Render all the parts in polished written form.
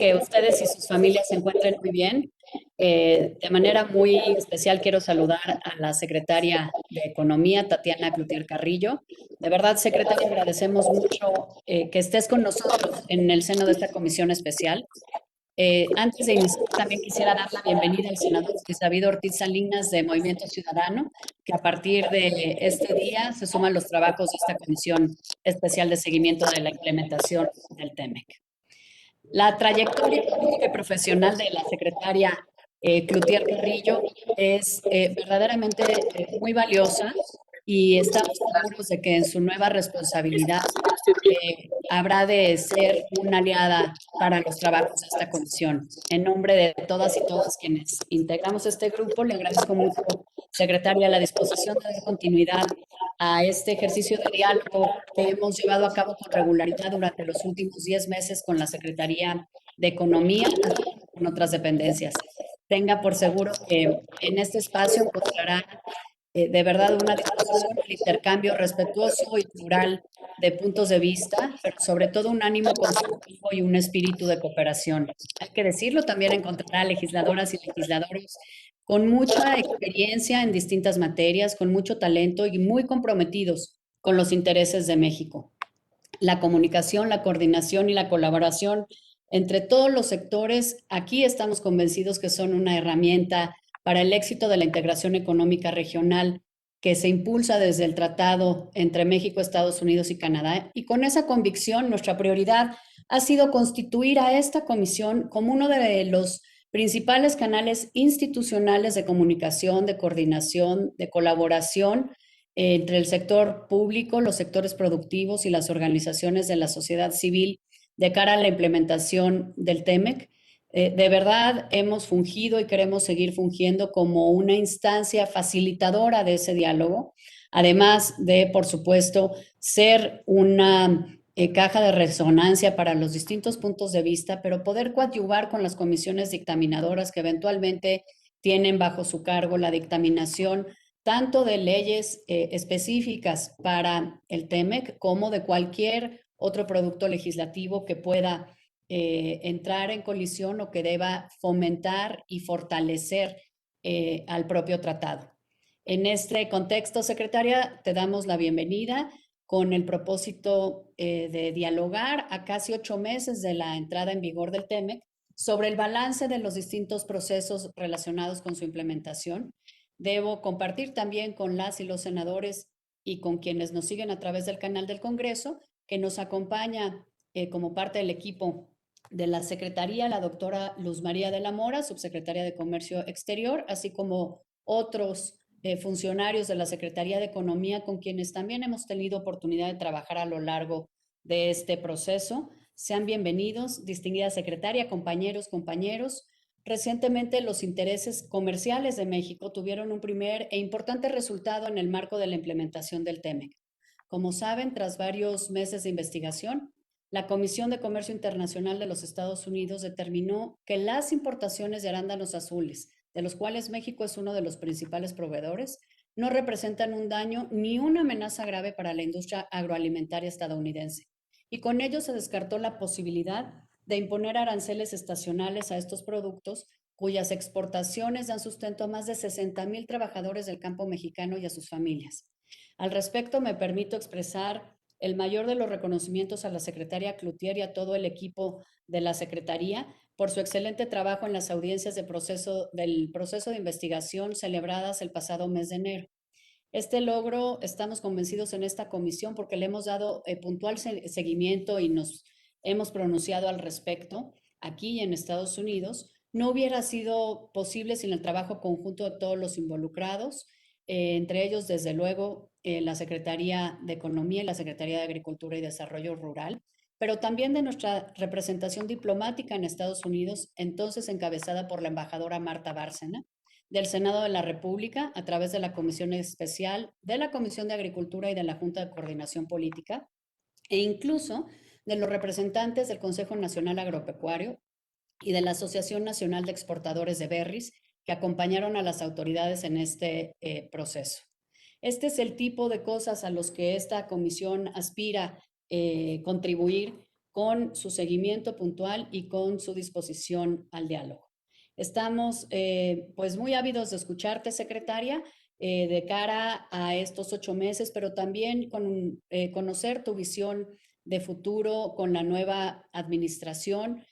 Que ustedes y sus familias se encuentren muy bien. De manera muy especial quiero saludar a la secretaria de Economía, Tatiana Cloutier Carrillo. De verdad, secretaria, agradecemos mucho que estés con nosotros en el seno de esta comisión especial. Antes de iniciar, también quisiera dar la bienvenida al senador Luis David Ortiz Salinas de Movimiento Ciudadano, que a partir de este día se suman los trabajos de esta comisión especial de seguimiento de la implementación del TEMEC. La trayectoria política y profesional de la secretaria Cloutier Carrillo es verdaderamente muy valiosa y estamos seguros de que en su nueva responsabilidad habrá de ser una aliada para los trabajos de esta comisión. En nombre de todas y todos quienes integramos este grupo, le agradezco mucho, secretaria, la disposición de dar continuidad a este ejercicio de diálogo que hemos llevado a cabo con regularidad durante los últimos 10 meses con la Secretaría de Economía y con otras dependencias. Tenga por seguro que en este espacio encontrará de verdad una disposición al intercambio respetuoso y plural de puntos de vista, pero sobre todo un ánimo constructivo y un espíritu de cooperación. Hay que decirlo, también encontrará legisladoras y legisladores con mucha experiencia en distintas materias, con mucho talento y muy comprometidos con los intereses de México. La comunicación, la coordinación y la colaboración entre todos los sectores, aquí estamos convencidos que son una herramienta para el éxito de la integración económica regional que se impulsa desde el tratado entre México, Estados Unidos y Canadá. Y con esa convicción, nuestra prioridad ha sido constituir a esta comisión como uno de los principales canales institucionales de comunicación, de coordinación, de colaboración entre el sector público, los sectores productivos y las organizaciones de la sociedad civil de cara a la implementación del TEMEC. De verdad, hemos fungido y queremos seguir fungiendo como una instancia facilitadora de ese diálogo, además de, por supuesto, ser una caja de resonancia para los distintos puntos de vista, pero poder coadyuvar con las comisiones dictaminadoras que eventualmente tienen bajo su cargo la dictaminación tanto de leyes específicas para el TEMEC como de cualquier otro producto legislativo que pueda entrar en colisión o que deba fomentar y fortalecer al propio tratado. En este contexto, secretaria, te damos la bienvenida con el propósito de dialogar a casi 8 meses de la entrada en vigor del TEMEC sobre el balance de los distintos procesos relacionados con su implementación. Debo compartir también con las y los senadores y con quienes nos siguen a través del canal del Congreso que nos acompaña como parte del equipo de la Secretaría la doctora Luz María de la Mora, subsecretaria de Comercio Exterior, así como otros funcionarios de la Secretaría de Economía con quienes también hemos tenido oportunidad de trabajar a lo largo de este proceso. Sean bienvenidos, distinguida secretaria, compañeros. Recientemente, los intereses comerciales de México tuvieron un primer e importante resultado en el marco de la implementación del TEMEC. Como saben, tras varios meses de investigación, la Comisión de Comercio Internacional de los Estados Unidos determinó que las importaciones de arándanos azules, de los cuales México es uno de los principales proveedores, no representan un daño ni una amenaza grave para la industria agroalimentaria estadounidense. Y con ello se descartó la posibilidad de imponer aranceles estacionales a estos productos cuyas exportaciones dan sustento a más de 60,000 trabajadores del campo mexicano y a sus familias. Al respecto, me permito expresar el mayor de los reconocimientos a la secretaria Cloutier y a todo el equipo de la Secretaría por su excelente trabajo en las audiencias del proceso de investigación celebradas el pasado mes de enero. Este logro, estamos convencidos en esta comisión porque le hemos dado puntual seguimiento y nos hemos pronunciado al respecto aquí en Estados Unidos. No hubiera sido posible sin el trabajo conjunto de todos los involucrados, entre ellos, desde luego, la Secretaría de Economía y la Secretaría de Agricultura y Desarrollo Rural, pero también de nuestra representación diplomática en Estados Unidos, entonces encabezada por la embajadora Marta Bárcena, del Senado de la República a través de la Comisión Especial, de la Comisión de Agricultura y de la Junta de Coordinación Política, e incluso de los representantes del Consejo Nacional Agropecuario y de la Asociación Nacional de Exportadores de Berries, que acompañaron a las autoridades en este proceso. Este es el tipo de cosas a los que esta comisión aspira contribuir con su seguimiento puntual y con su disposición al diálogo. Estamos pues muy ávidos de escucharte, secretaria, de cara a estos 8 meses, pero también con conocer tu visión de futuro con la nueva administración,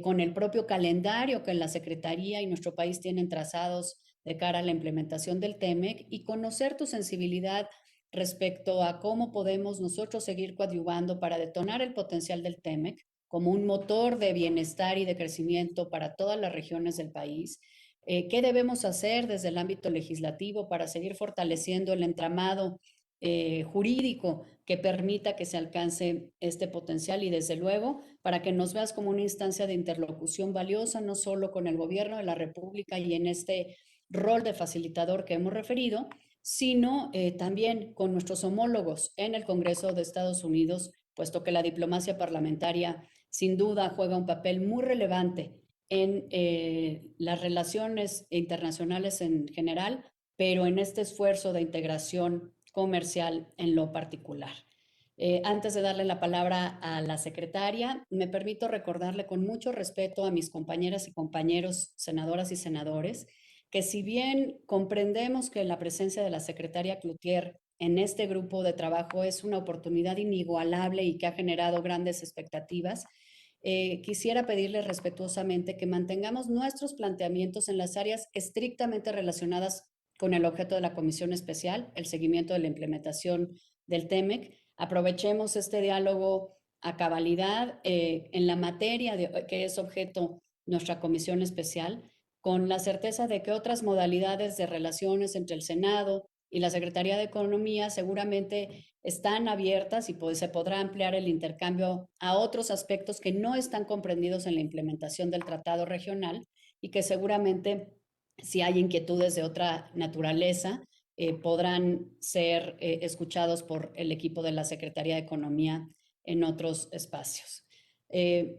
con el propio calendario que la Secretaría y nuestro país tienen trazados de cara a la implementación del TEMEC y conocer tu sensibilidad respecto a cómo podemos nosotros seguir coadyuvando para detonar el potencial del TEMEC como un motor de bienestar y de crecimiento para todas las regiones del país. ¿Qué debemos hacer desde el ámbito legislativo para seguir fortaleciendo el entramado jurídico que permita que se alcance este potencial y desde luego para que nos veas como una instancia de interlocución valiosa, no solo con el gobierno de la República y en este rol de facilitador que hemos referido, sino también con nuestros homólogos en el Congreso de Estados Unidos, puesto que la diplomacia parlamentaria sin duda juega un papel muy relevante en las relaciones internacionales en general, pero en este esfuerzo de integración comercial en lo particular. Antes de darle la palabra a la secretaria, me permito recordarle con mucho respeto a mis compañeras y compañeros, senadoras y senadores, que si bien comprendemos que la presencia de la secretaria Cloutier en este grupo de trabajo es una oportunidad inigualable y que ha generado grandes expectativas, quisiera pedirle respetuosamente que mantengamos nuestros planteamientos en las áreas estrictamente relacionadas con el objeto de la comisión especial, el seguimiento de la implementación del TEMEC. Aprovechemos este diálogo a cabalidad en la materia que es objeto nuestra comisión especial, con la certeza de que otras modalidades de relaciones entre el Senado y la Secretaría de Economía seguramente están abiertas y se podrá ampliar el intercambio a otros aspectos que no están comprendidos en la implementación del tratado regional y que seguramente, si hay inquietudes de otra naturaleza, podrán ser escuchados por el equipo de la Secretaría de Economía en otros espacios.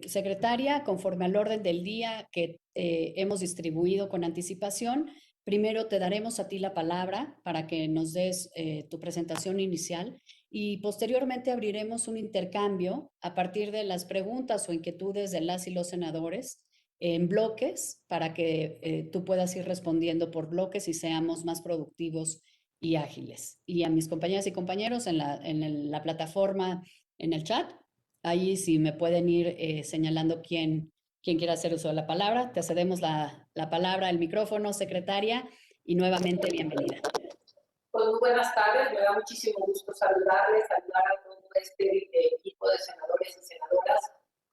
Secretaria, conforme al orden del día que hemos distribuido con anticipación, primero te daremos a ti la palabra para que nos des tu presentación inicial y posteriormente abriremos un intercambio a partir de las preguntas o inquietudes de las y los senadores en bloques para que tú puedas ir respondiendo por bloques y seamos más productivos y ágiles. Y a mis compañeras y compañeros en la plataforma, en el chat, ahí sí me pueden ir señalando quién quiera hacer uso de la palabra. Te cedemos la palabra, el micrófono, secretaria, y nuevamente bienvenida. Pues muy buenas tardes, me da muchísimo gusto saludarles, saludar a todo este equipo de senadores y senadoras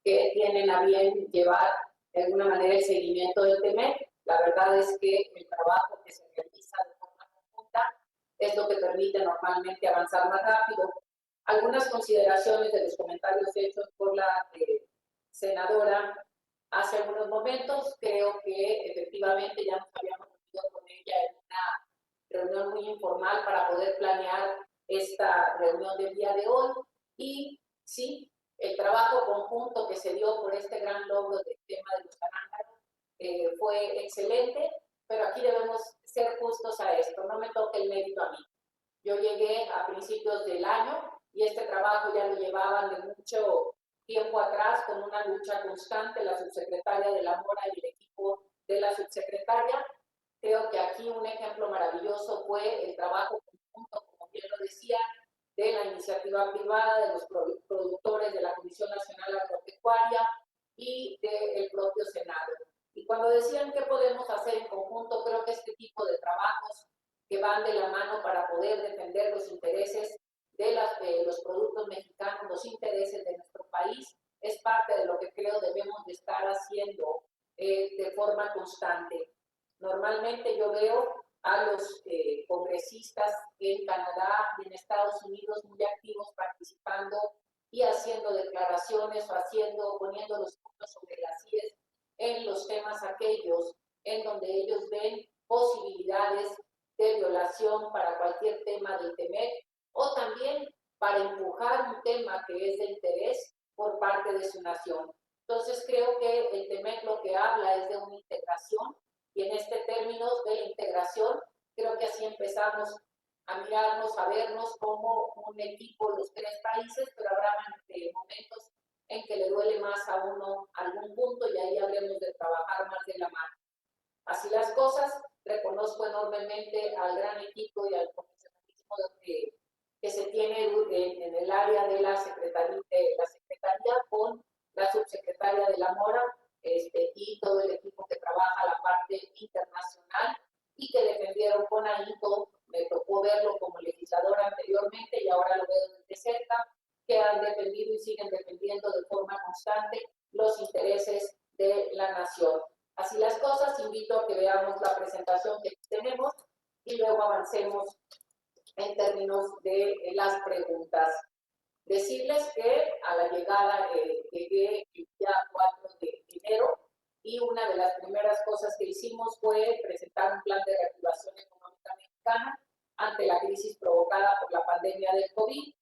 que tienen a bien llevar de alguna manera el seguimiento del TEMEC. La verdad es que el trabajo que se realiza de forma conjunta es lo que permite normalmente avanzar más rápido. Algunas consideraciones de los comentarios hechos por la senadora hace algunos momentos. Creo que efectivamente ya nos habíamos reunido con ella en una reunión muy informal para poder planear esta reunión del día de hoy. Y sí, el trabajo conjunto que se dio por este gran logro del tema de los arándanos fue excelente, pero aquí debemos ser justos a esto, no me toca el mérito a mí. Yo llegué a principios del año y este trabajo ya lo llevaban de mucho tiempo atrás con una lucha constante la subsecretaria de la Mora y el equipo de la subsecretaria. Creo que aquí un ejemplo maravilloso fue el trabajo conjunto, como bien lo decía, de la iniciativa privada, de los productores de la Comisión Nacional Agropecuaria y del propio Senado. Y cuando decían qué podemos hacer en conjunto, creo que este tipo de trabajos que van de la mano para poder defender los intereses de los productos mexicanos, los intereses de nuestro país, es parte de lo que creo debemos de estar haciendo de forma constante. Normalmente yo veo a los congresistas en Canadá y en Estados Unidos muy activos participando y haciendo declaraciones o poniendo los puntos sobre las IES en los temas aquellos en donde ellos ven posibilidades de violación para cualquier tema del TEMEC o también para empujar un tema que es de interés por parte de su nación. Entonces creo que el TEMEC lo que habla es de una integración y en este término de la integración creo que así empezamos a mirarnos, a vernos como un equipo los tres países, pero habrá momentos en que le duele más a uno algún punto y ahí habremos de trabajar más de la mano. Así las cosas, reconozco enormemente al gran equipo y al profesionalismo que se tiene en el área de la Secretaría con la subsecretaria de la Mora y todo el equipo que trabaja la parte internacional y que defendieron con ahínco. Me tocó verlo como legislador anteriormente y ahora lo veo desde cerca, que han defendido y siguen defendiendo de forma constante los intereses de la nación. Así las cosas, invito a que veamos la presentación que tenemos y luego avancemos en términos de las preguntas. Decirles que a la llegada llegué el día 4 de enero y una de las primeras cosas que hicimos fue presentar un plan de reactivación económica mexicana ante la crisis provocada por la pandemia del COVID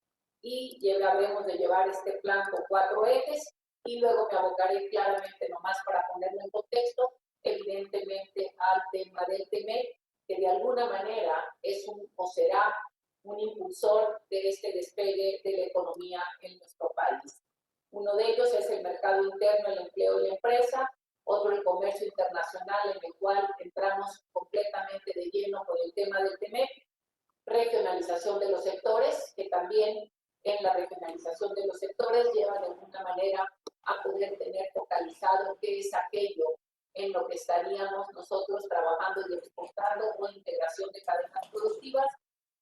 y habremos de llevar este plan con 4 ejes y luego me abocaré claramente nomás para ponerlo en contexto, evidentemente al tema del TEMEC, que de alguna manera es o será un impulsor de este despegue de la economía en nuestro país. Uno de ellos es el mercado interno, el empleo y la empresa, otro el comercio internacional, en el cual entramos completamente de lleno con el tema del TEMEC, regionalización de los sectores, que también en la regionalización de los sectores lleva de alguna manera a poder tener focalizado qué es aquello en lo que estaríamos nosotros trabajando y exportando o integración de cadenas productivas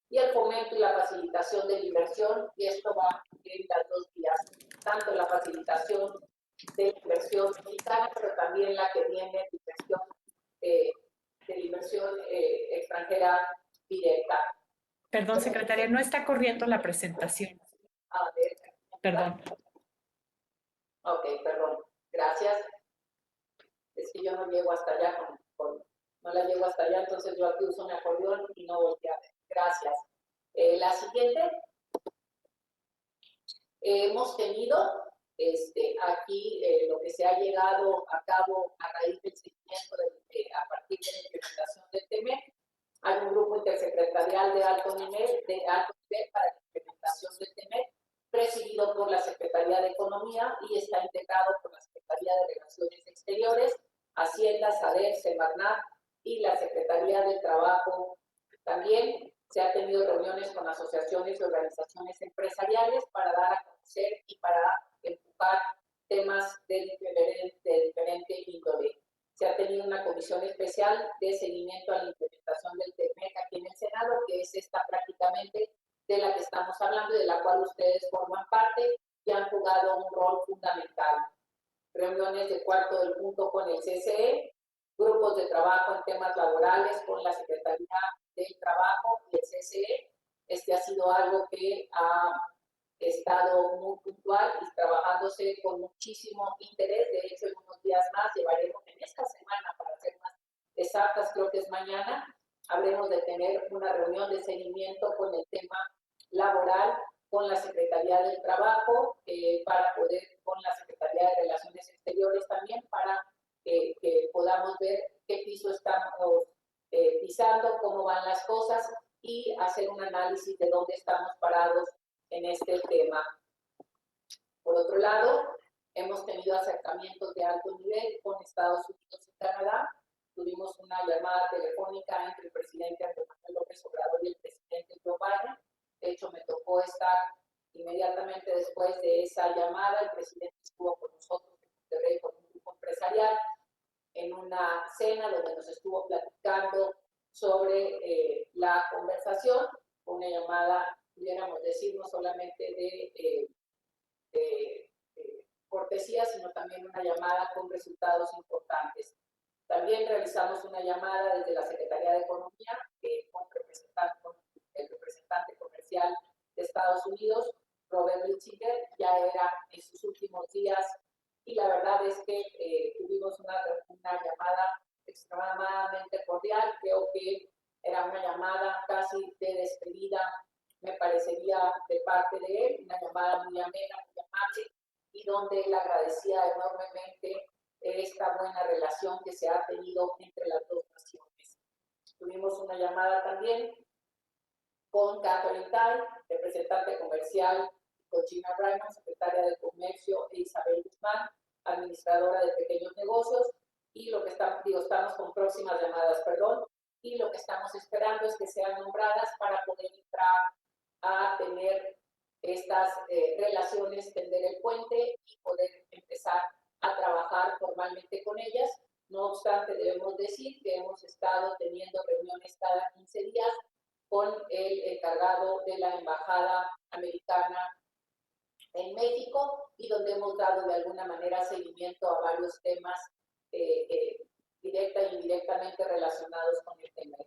y el fomento y la facilitación de la inversión, y esto va en las 2 vías, tanto la facilitación de la inversión mexicana, pero también la que viene de la inversión extranjera directa. Perdón, secretaria, no está corriendo la presentación. A ver. Perdón. Ok, perdón. Gracias. Es que yo no llego hasta allá, no la llego hasta allá, entonces yo aquí uso mi acordeón y no voltear. Gracias. La siguiente. Hemos tenido aquí lo que se ha llegado a cabo a raíz del seguimiento a partir de la implementación del TEMEC. Hay un grupo intersecretarial de alto nivel para la implementación del TEMEC, presidido por la Secretaría de Economía y está integrado por la Secretaría de Relaciones Exteriores, Hacienda, SADER, Semarnat y la Secretaría del Trabajo. También se han tenido reuniones con asociaciones y organizaciones empresariales para dar a conocer y para empujar temas de diferente índole. Se ha tenido una comisión especial de seguimiento a la implementación del TEMEC aquí en el Senado, que es esta prácticamente de la que estamos hablando y de la cual ustedes forman parte y han jugado un rol fundamental. Reuniones de cuarto del punto con el CCE, grupos de trabajo en temas laborales con la Secretaría del Trabajo y el CCE. Ha sido algo que ha estado muy puntual y trabajándose con muchísimo interés. De hecho, en unos días más llevaremos en esta semana, para ser más exactas, creo que es mañana, habremos de tener una reunión de seguimiento con el tema laboral con la Secretaría del Trabajo, para poder, con la Secretaría de Relaciones Exteriores también, para que podamos ver qué piso estamos pisando, cómo van las cosas y hacer un análisis de dónde estamos parados en este tema. Por otro lado, hemos tenido acercamientos de alto nivel con Estados Unidos y Canadá. Tuvimos una llamada telefónica entre el presidente Andrés Manuel López Obrador y el presidente Joe Biden. De hecho, me tocó estar inmediatamente después de esa llamada. El presidente estuvo con nosotros en Monterrey con un grupo empresarial en una cena donde nos estuvo platicando sobre la conversación, una llamada, pudiéramos decir, no solamente de cortesía, sino también una llamada con resultados importantes. También realizamos una llamada desde la Secretaría de Economía con el representante comercial de Estados Unidos, Robert Litzinger. Ya era en sus últimos días y la verdad es que tuvimos una llamada extremadamente cordial. Creo que era una llamada casi de despedida, me parecería, de parte de él, una llamada muy amena, muy amable, y donde él agradecía enormemente esta buena relación que se ha tenido entre las dos naciones. Tuvimos una llamada también con Catherine Tai, representante comercial con Gina Raymond, secretaria de Comercio, e Isabel Guzmán, administradora de pequeños negocios, y lo que estamos con próximas llamadas, y lo que estamos esperando es que sean nombradas para poder entrar a tener estas relaciones, tender el puente y poder empezar a trabajar formalmente con ellas. No obstante, debemos decir que hemos estado teniendo reuniones cada 15 días con el encargado de la Embajada Americana en México y donde hemos dado de alguna manera seguimiento a varios temas directa e indirectamente relacionados con el tema.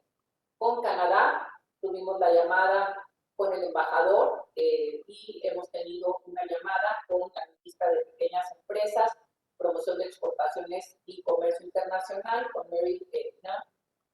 Con Canadá tuvimos la llamada con el embajador y hemos tenido una llamada con la ministra de Pequeñas Empresas, Promoción de Exportaciones y Comercio Internacional, con Mary Vietnam,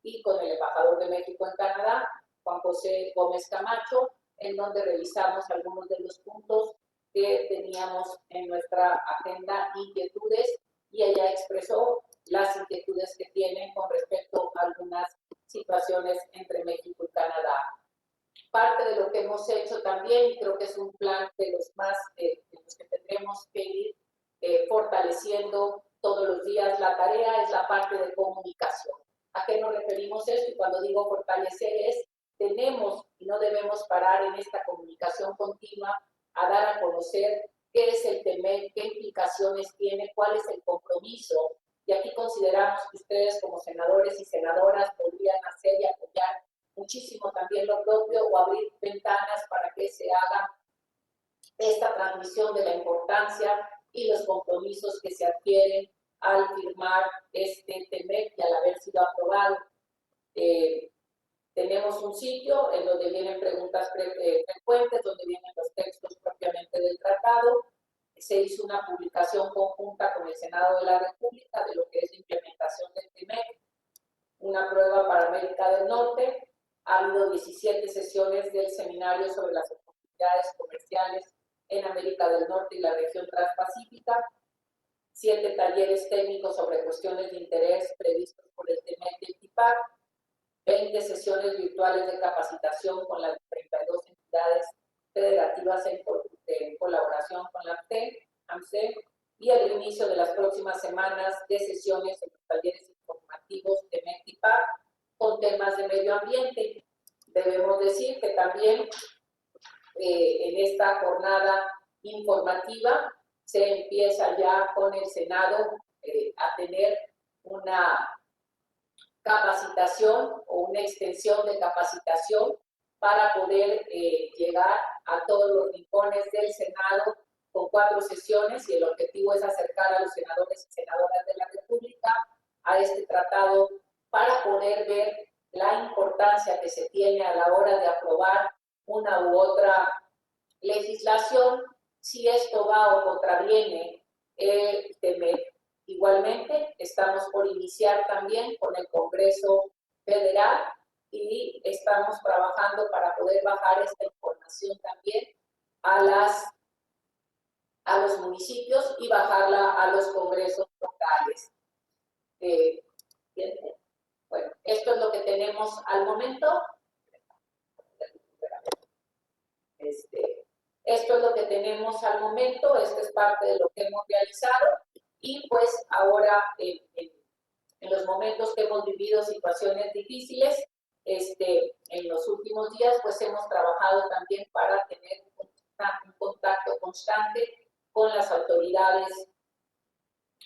y con el embajador de México en Canadá, Juan José Gómez Camacho, en donde revisamos algunos de los puntos que teníamos en nuestra agenda, inquietudes, y ella expresó las inquietudes que tienen con respecto a algunas situaciones entre México y Canadá. Parte de lo que hemos hecho también, y creo que es un plan de los más de los que tendremos que ir fortaleciendo todos los días, la tarea es la parte de comunicación. ¿A qué nos referimos esto? Y cuando digo fortalecer es, tenemos y no debemos parar en esta comunicación continua a dar a conocer qué es el TEMEC, qué implicaciones tiene, cuál es el compromiso. Y aquí consideramos que ustedes como senadores y senadoras podrían hacer y apoyar muchísimo también lo propio o abrir ventanas para que se haga esta transmisión de la importancia y los compromisos que se adquieren al firmar este TEMEC y al haber sido aprobado. Tenemos un sitio en donde vienen preguntas frecuentes, donde vienen los textos propiamente del tratado. Se hizo una publicación conjunta con el Senado de la República de lo que es la implementación del TEMEC, una prueba para América del Norte. Ha habido 17 sesiones del seminario sobre las oportunidades comerciales en América del Norte y la región transpacífica, 7 talleres técnicos sobre cuestiones de interés previstos por el TEMEC y el TIPAC, 20 sesiones virtuales de capacitación con las 32 entidades federativas en colaboración con la AMCE, y el inicio de las próximas semanas de sesiones en los talleres informativos TEMEC-TIPAC con temas de medio ambiente. Debemos decir que también en esta jornada informativa se empieza ya con el Senado a tener una capacitación o una extensión de capacitación para poder llegar a todos los rincones del Senado con 4 sesiones, y el objetivo es acercar a los senadores y senadoras de la República a este tratado para poder ver la importancia que se tiene a la hora de aprobar una u otra legislación, si esto va o contraviene el TEMEC. Igualmente, estamos por iniciar también con el Congreso Federal y estamos trabajando para poder bajar esta información también a los municipios y bajarla a los congresos locales. Bueno, esto es lo que tenemos al momento. Esto es lo que tenemos al momento, esta es parte de lo que hemos realizado, y pues ahora en los momentos que hemos vivido situaciones difíciles, en los últimos días pues hemos trabajado también para tener un contacto constante con las autoridades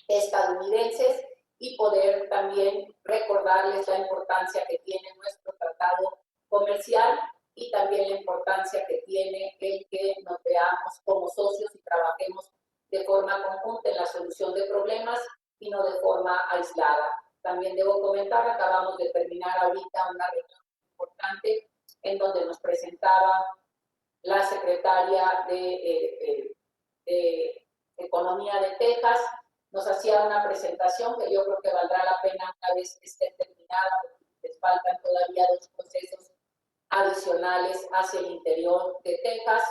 estadounidenses y poder también recordarles la importancia que tiene nuestro tratado comercial y también la importancia que tiene el que nos veamos como socios y trabajemos de forma conjunta en la solución de problemas y no de forma aislada. También debo comentar, acabamos de terminar ahorita una reunión importante en donde nos presentaba la secretaria de Economía de Texas, nos hacía una presentación que yo creo que valdrá la pena una vez que esté terminada, porque les faltan todavía 2 procesos adicionales hacia el interior de Texas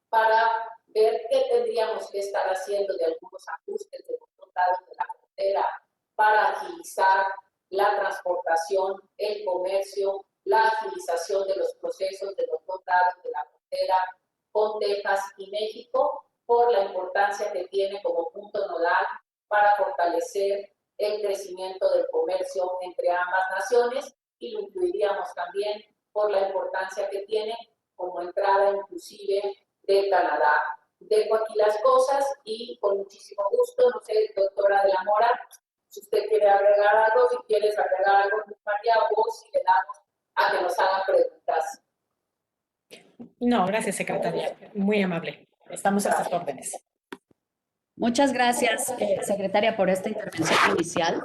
para ver qué tendríamos que estar haciendo de algunos ajustes de los dos lados de la frontera para agilizar la transportación, el comercio, la agilización de los procesos de los dos lados de la frontera, con Texas y México por la importancia que tiene como punto nodal para fortalecer el crecimiento del comercio entre ambas naciones, y lo incluiríamos también por la importancia que tiene como entrada inclusive de Canadá. Dejo aquí las cosas y con muchísimo gusto, no sé, doctora de la Mora, si usted quiere agregar algo, si quieres agregar algo, María, o si le damos a que nos hagan preguntas. No, gracias, secretaria. Muy amable. Estamos a sus órdenes. Muchas gracias, secretaria, por esta intervención inicial.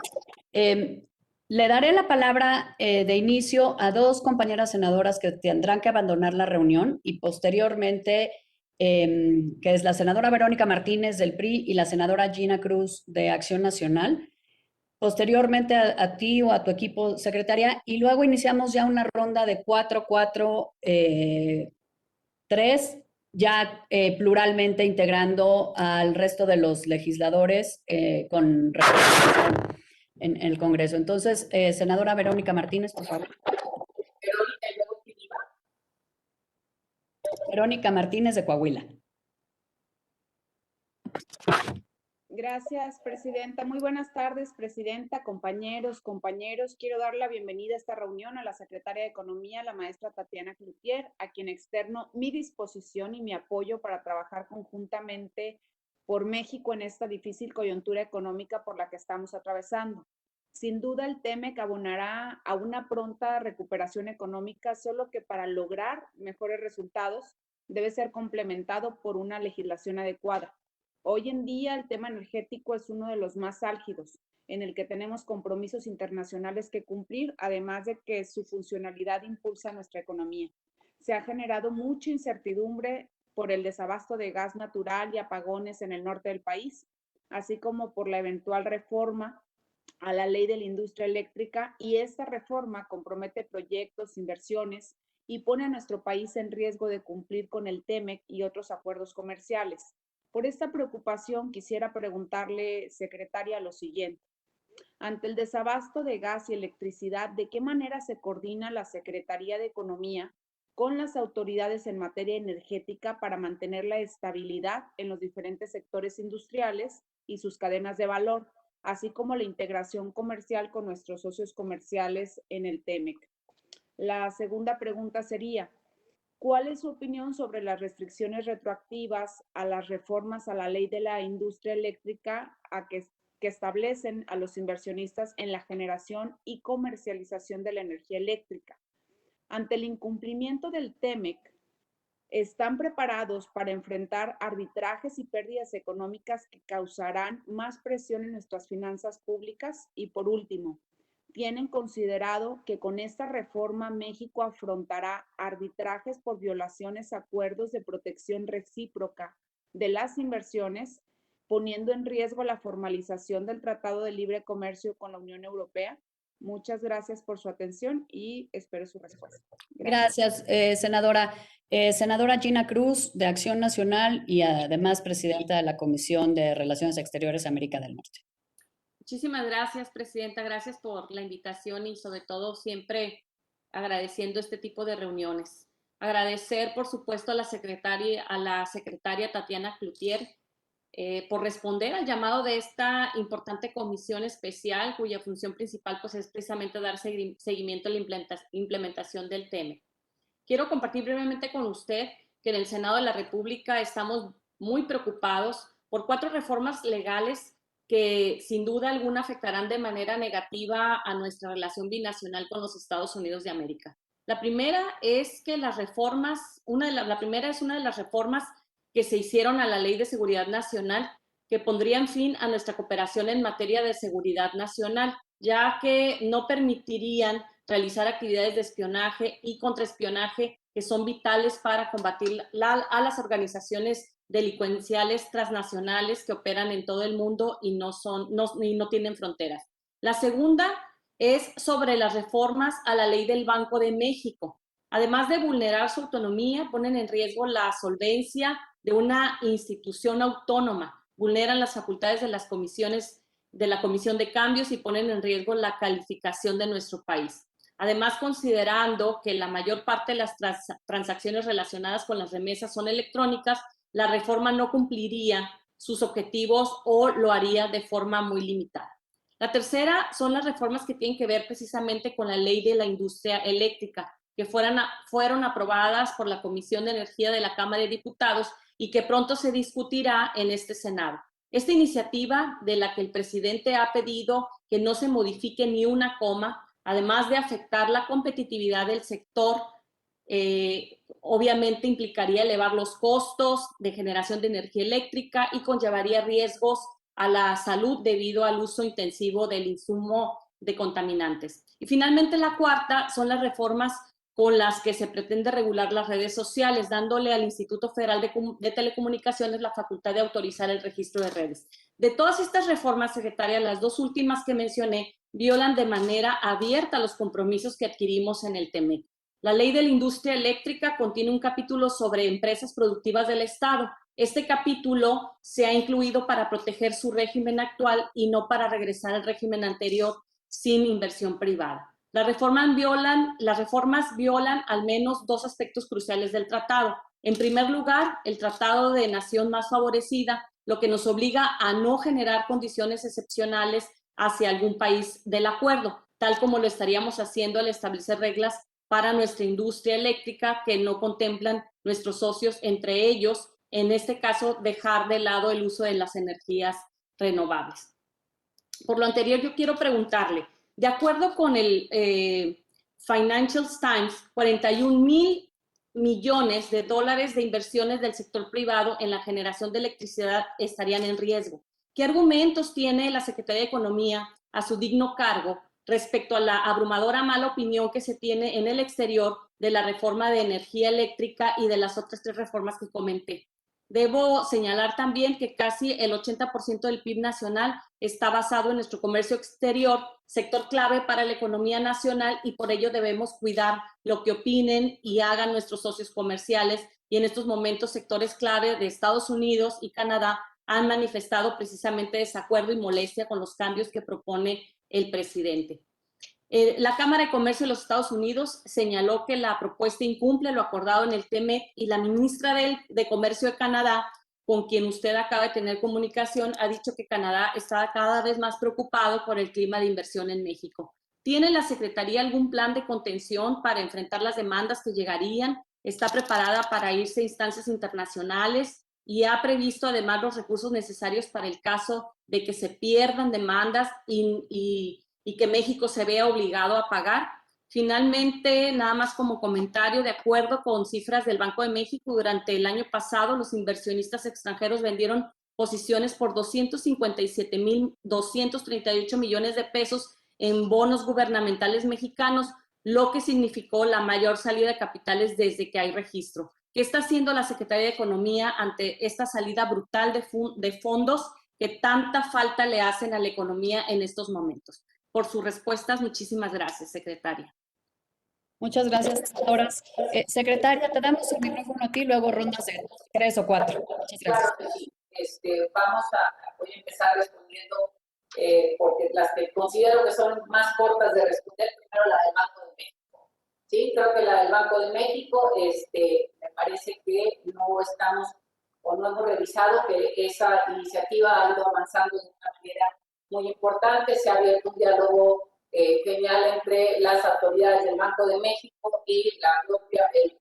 Le daré la palabra de inicio a dos compañeras senadoras que tendrán que abandonar la reunión y posteriormente, que es la senadora Verónica Martínez del PRI y la senadora Gina Cruz de Acción Nacional. Posteriormente a ti o a tu equipo, secretaria, y luego iniciamos ya una ronda de 4-4-3, ya pluralmente integrando al resto de los legisladores con representación en el Congreso. Entonces, senadora Verónica Martínez, por favor. Verónica y luego Piliba. Verónica Martínez de Coahuila. Gracias, presidenta. Muy buenas tardes, presidenta, compañeros. Quiero dar la bienvenida a esta reunión a la secretaria de Economía, la maestra Tatiana Cloutier, a quien externo mi disposición y mi apoyo para trabajar conjuntamente por México en esta difícil coyuntura económica por la que estamos atravesando. Sin duda, el TEMEC abonará a una pronta recuperación económica, solo que para lograr mejores resultados debe ser complementado por una legislación adecuada. Hoy en día el tema energético es uno de los más álgidos, en el que tenemos compromisos internacionales que cumplir, además de que su funcionalidad impulsa nuestra economía. Se ha generado mucha incertidumbre por el desabasto de gas natural y apagones en el norte del país, así como por la eventual reforma a la ley de la industria eléctrica, y esta reforma compromete proyectos, inversiones y pone a nuestro país en riesgo de cumplir con el TEMEC y otros acuerdos comerciales. Por esta preocupación, quisiera preguntarle, secretaria, lo siguiente. Ante el desabasto de gas y electricidad, ¿de qué manera se coordina la Secretaría de Economía con las autoridades en materia energética para mantener la estabilidad en los diferentes sectores industriales y sus cadenas de valor, así como la integración comercial con nuestros socios comerciales en el TEMEC? La segunda pregunta sería, ¿cuál es su opinión sobre las restricciones retroactivas a las reformas a la ley de la industria eléctrica que establecen a los inversionistas en la generación y comercialización de la energía eléctrica? Ante el incumplimiento del TEMEC, ¿están preparados para enfrentar arbitrajes y pérdidas económicas que causarán más presión en nuestras finanzas públicas? Y por último, ¿tienen considerado que con esta reforma México afrontará arbitrajes por violaciones a acuerdos de protección recíproca de las inversiones, poniendo en riesgo la formalización del Tratado de Libre Comercio con la Unión Europea? Muchas gracias por su atención y espero su respuesta. Gracias, senadora. Senadora Gina Cruz, de Acción Nacional y además presidenta de la Comisión de Relaciones Exteriores de América del Norte. Muchísimas gracias, presidenta. Gracias por la invitación y sobre todo siempre agradeciendo este tipo de reuniones. Agradecer, por supuesto, a la secretaria Tatiana Cloutier por responder al llamado de esta importante comisión especial, cuya función principal pues, es precisamente dar seguimiento a la implementación del TEMEC. Quiero compartir brevemente con usted que en el Senado de la República estamos muy preocupados por 4 reformas legales que sin duda alguna afectarán de manera negativa a nuestra relación binacional con los Estados Unidos de América. La primera es que las reformas, la primera es una de las reformas que se hicieron a la Ley de Seguridad Nacional que pondrían fin a nuestra cooperación en materia de seguridad nacional, ya que no permitirían realizar actividades de espionaje y contraespionaje que son vitales para combatir a las organizaciones delincuenciales transnacionales que operan en todo el mundo y no tienen fronteras. La segunda es sobre las reformas a la ley del Banco de México. Además de vulnerar su autonomía, ponen en riesgo la solvencia de una institución autónoma, vulneran las facultades de las comisiones de la Comisión de Cambios y ponen en riesgo la calificación de nuestro país. Además, considerando que la mayor parte de las transacciones relacionadas con las remesas son electrónicas, la reforma no cumpliría sus objetivos o lo haría de forma muy limitada. La tercera son las reformas que tienen que ver precisamente con la ley de la industria eléctrica, que fueron aprobadas por la Comisión de Energía de la Cámara de Diputados y que pronto se discutirá en este Senado. Esta iniciativa, de la que el presidente ha pedido que no se modifique ni una coma, además de afectar la competitividad del sector, obviamente implicaría elevar los costos de generación de energía eléctrica y conllevaría riesgos a la salud debido al uso intensivo del insumo de contaminantes. Y finalmente la cuarta son las reformas con las que se pretende regular las redes sociales, dándole al Instituto Federal de Telecomunicaciones la facultad de autorizar el registro de redes. De todas estas reformas, secretaria, las dos últimas que mencioné violan de manera abierta los compromisos que adquirimos en el TEMEC. La ley de la industria eléctrica contiene un capítulo sobre empresas productivas del Estado. Este capítulo se ha incluido para proteger su régimen actual y no para regresar al régimen anterior sin inversión privada. Las reformas violan al menos dos aspectos cruciales del tratado. En primer lugar, el tratado de nación más favorecida, lo que nos obliga a no generar condiciones excepcionales hacia algún país del acuerdo, tal como lo estaríamos haciendo al establecer reglas para nuestra industria eléctrica que no contemplan nuestros socios, entre ellos, en este caso, dejar de lado el uso de las energías renovables. Por lo anterior, yo quiero preguntarle, de acuerdo con el Financial Times, 41,000 millones de dólares de inversiones del sector privado en la generación de electricidad estarían en riesgo. ¿Qué argumentos tiene la Secretaría de Economía a su digno cargo respecto a la abrumadora mala opinión que se tiene en el exterior de la reforma de energía eléctrica y de las otras tres reformas que comenté? Debo señalar también que casi el 80% del PIB nacional está basado en nuestro comercio exterior, sector clave para la economía nacional, y por ello debemos cuidar lo que opinen y hagan nuestros socios comerciales. Y en estos momentos, sectores clave de Estados Unidos y Canadá han manifestado precisamente desacuerdo y molestia con los cambios que propone el presidente. La Cámara de Comercio de los Estados Unidos señaló que la propuesta incumple lo acordado en el TEMEC, y la ministra de Comercio de Canadá, con quien usted acaba de tener comunicación, ha dicho que Canadá está cada vez más preocupado por el clima de inversión en México. ¿Tiene la Secretaría algún plan de contención para enfrentar las demandas que llegarían? ¿Está preparada para irse a instancias internacionales? ¿Y ha previsto además los recursos necesarios para el caso de que se pierdan demandas y que México se vea obligado a pagar? Finalmente, nada más como comentario, de acuerdo con cifras del Banco de México, durante el año pasado los inversionistas extranjeros vendieron posiciones por 257,238 millones de pesos en bonos gubernamentales mexicanos, lo que significó la mayor salida de capitales desde que hay registro. ¿Qué está haciendo la Secretaría de Economía ante esta salida brutal de fondos que tanta falta le hacen a la economía en estos momentos? Por sus respuestas, muchísimas gracias, secretaria. Muchas gracias, senadoras. Secretaria, te damos el micrófono a ti, luego rondas de 3 o 4. Muchas gracias. Claro que sí. Voy a empezar respondiendo porque las que considero que son más cortas de responder, primero la del Banco de México. Sí, creo que la del Banco de México, me parece que no estamos o no hemos revisado que esa iniciativa ha ido avanzando de una manera muy importante. Se ha abierto un diálogo genial entre las autoridades del Banco de México y el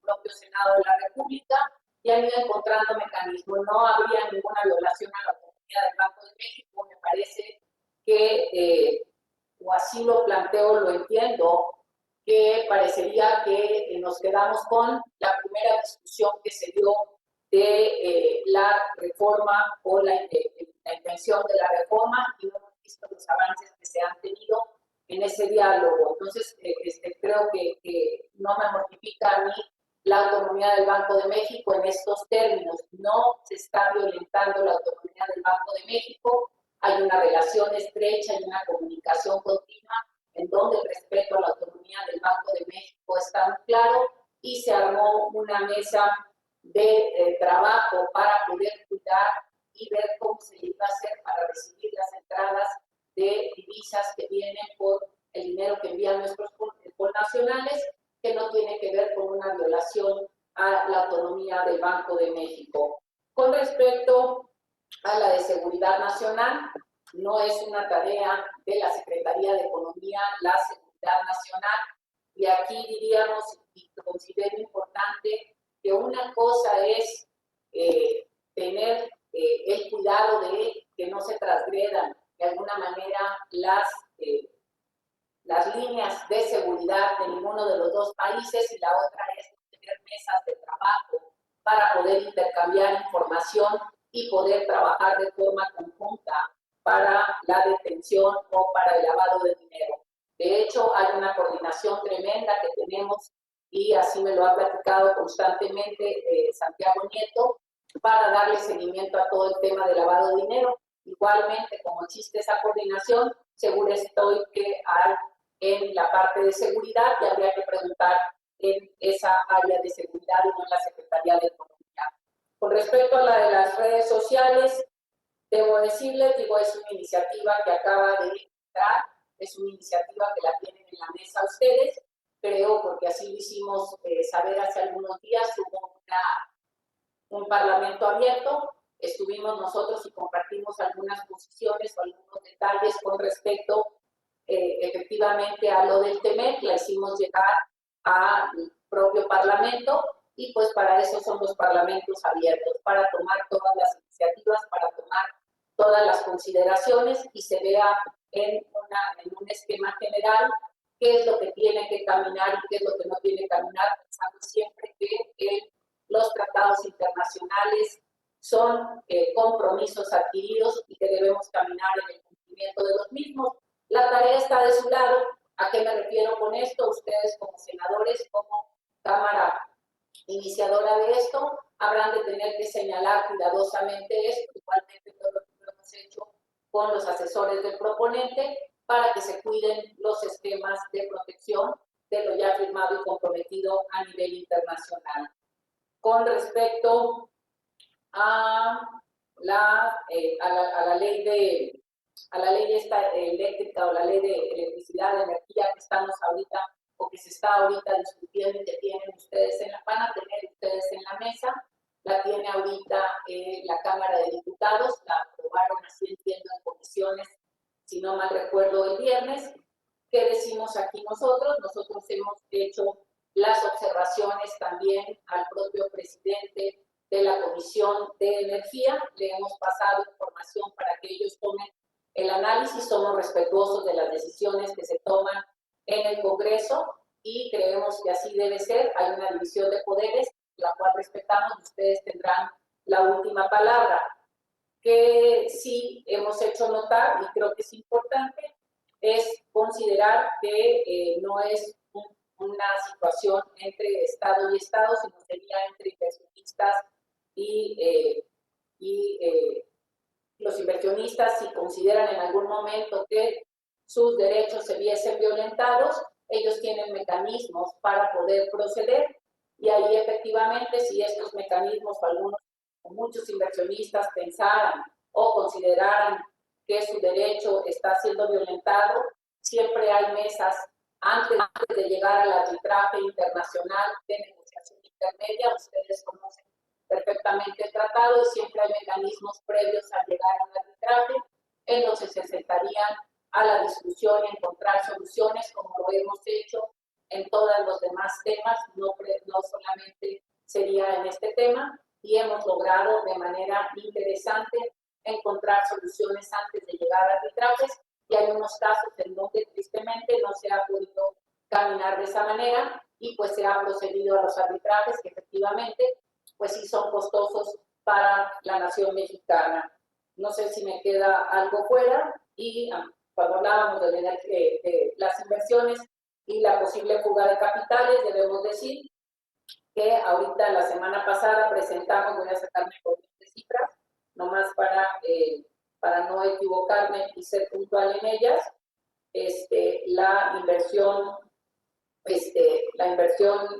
propio Senado de la República, y han ido encontrando mecanismos. No habría ninguna violación a la autonomía del Banco de México. Me parece que, o así lo planteo, lo entiendo, que parecería que nos quedamos con la primera discusión que se dio de la reforma o la intención de la reforma, y no hemos visto los avances que se han tenido en ese diálogo. Entonces, creo que no me mortifica a mí la autonomía del Banco de México en estos términos. No se está violentando la autonomía del Banco de México. Hay una relación estrecha y una comunicación continua en donde el respeto a la autonomía del Banco de México está muy claro, y se armó una mesa de trabajo para poder cuidar y ver cómo se iba a hacer para recibir las entradas de divisas que vienen por el dinero que envían nuestros connacionales internacionales, que no tiene que ver con una violación a la autonomía del Banco de México. Con respecto a la de seguridad nacional, no es una tarea de la Secretaría de Economía la seguridad nacional, y aquí diríamos, y considero importante, que una cosa es tener el cuidado de que no se transgredan de alguna manera las líneas de seguridad de ninguno de los dos países, y la otra es tener mesas de trabajo para poder intercambiar información y poder trabajar de forma conjunta para la detención o para el lavado de dinero. De hecho, hay una coordinación tremenda que tenemos, y así me lo ha platicado constantemente Santiago Nieto, para darle seguimiento a todo el tema de lavado de dinero. Igualmente, como existe esa coordinación, seguro estoy que hay en la parte de seguridad, y habría que preguntar en esa área de seguridad y no en la Secretaría de Economía. Con respecto a la de las redes sociales, debo decirles, es una iniciativa que acaba de entrar, es una iniciativa que la tienen en la mesa ustedes, creo, porque así lo hicimos saber hace algunos días. Hubo un parlamento abierto, estuvimos nosotros y compartimos algunas posiciones o algunos detalles con respecto efectivamente a lo del TEMEC, la hicimos llegar al propio Parlamento, y pues para eso son los parlamentos abiertos, para tomar todas las iniciativas, para tomar todas las consideraciones y se vea en un esquema general qué es lo que tiene que caminar y qué es lo que no tiene que caminar, pensando siempre que los tratados internacionales son compromisos adquiridos y que debemos caminar en el cumplimiento de los mismos. La tarea está de su lado. ¿A qué me refiero con esto? Ustedes como senadores, como Cámara iniciadora de esto, habrán de tener que señalar cuidadosamente esto, igualmente lo hemos hecho con los asesores del proponente, para que se cuiden los esquemas de protección de lo ya firmado y comprometido a nivel internacional. Con respecto a la ley eléctrica, o la ley de electricidad, de energía, que estamos ahorita, o que se está ahorita discutiendo y que tienen ustedes van a tener ustedes en la mesa, la tiene ahorita la Cámara de Diputados, la aprobaron, así entiendo, en comisiones, si no mal recuerdo, el viernes. ¿Qué decimos aquí nosotros? Nosotros hemos hecho las observaciones también al propio presidente de la Comisión de Energía, le hemos pasado información para que ellos tomen el análisis, somos respetuosos de las decisiones que se toman en el Congreso y creemos que así debe ser. Hay una división de poderes, la cual respetamos, y ustedes tendrán la última palabra. Que sí hemos hecho notar, y creo que es importante, es considerar que no es una situación entre Estado y Estado, sino sería entre inversionistas y los inversionistas, si consideran en algún momento que sus derechos se viesen violentados, ellos tienen mecanismos para poder proceder, y ahí efectivamente, si estos mecanismos, algunos o muchos inversionistas pensaran o consideraran que su derecho está siendo violentado, siempre hay mesas antes de llegar al arbitraje internacional de negociación intermedia. Ustedes conocen perfectamente el tratado, y siempre hay mecanismos previos a llegar al arbitraje en los que se sentarían a la discusión y encontrar soluciones, como lo hemos hecho en todos los demás temas, no solamente sería en este tema, y hemos logrado de manera interesante encontrar soluciones antes de llegar a arbitrajes, y hay unos casos en donde tristemente no se ha podido caminar de esa manera, y pues se ha procedido a los arbitrajes que efectivamente pues sí son costosos para la nación mexicana. No sé si me queda algo fuera, y cuando hablábamos de las inversiones y la posible fuga de capitales, debemos decir que ahorita la semana pasada presentamos, voy a sacarme con cifras, nomás para no equivocarme y ser puntual en ellas, la inversión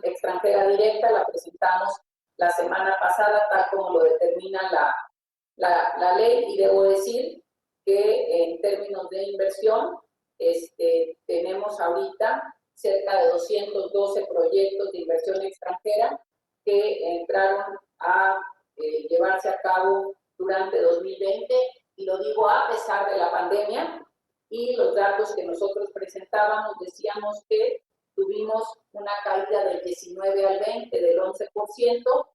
extranjera directa la presentamos la semana pasada, tal como lo determina la ley, y debo decir que en términos de inversión tenemos ahorita cerca de 212 proyectos de inversión extranjera que entraron a llevarse a cabo durante 2020, y lo digo a pesar de la pandemia. Y los datos que nosotros presentábamos decíamos que tuvimos una caída del 19 al 20 del 11%,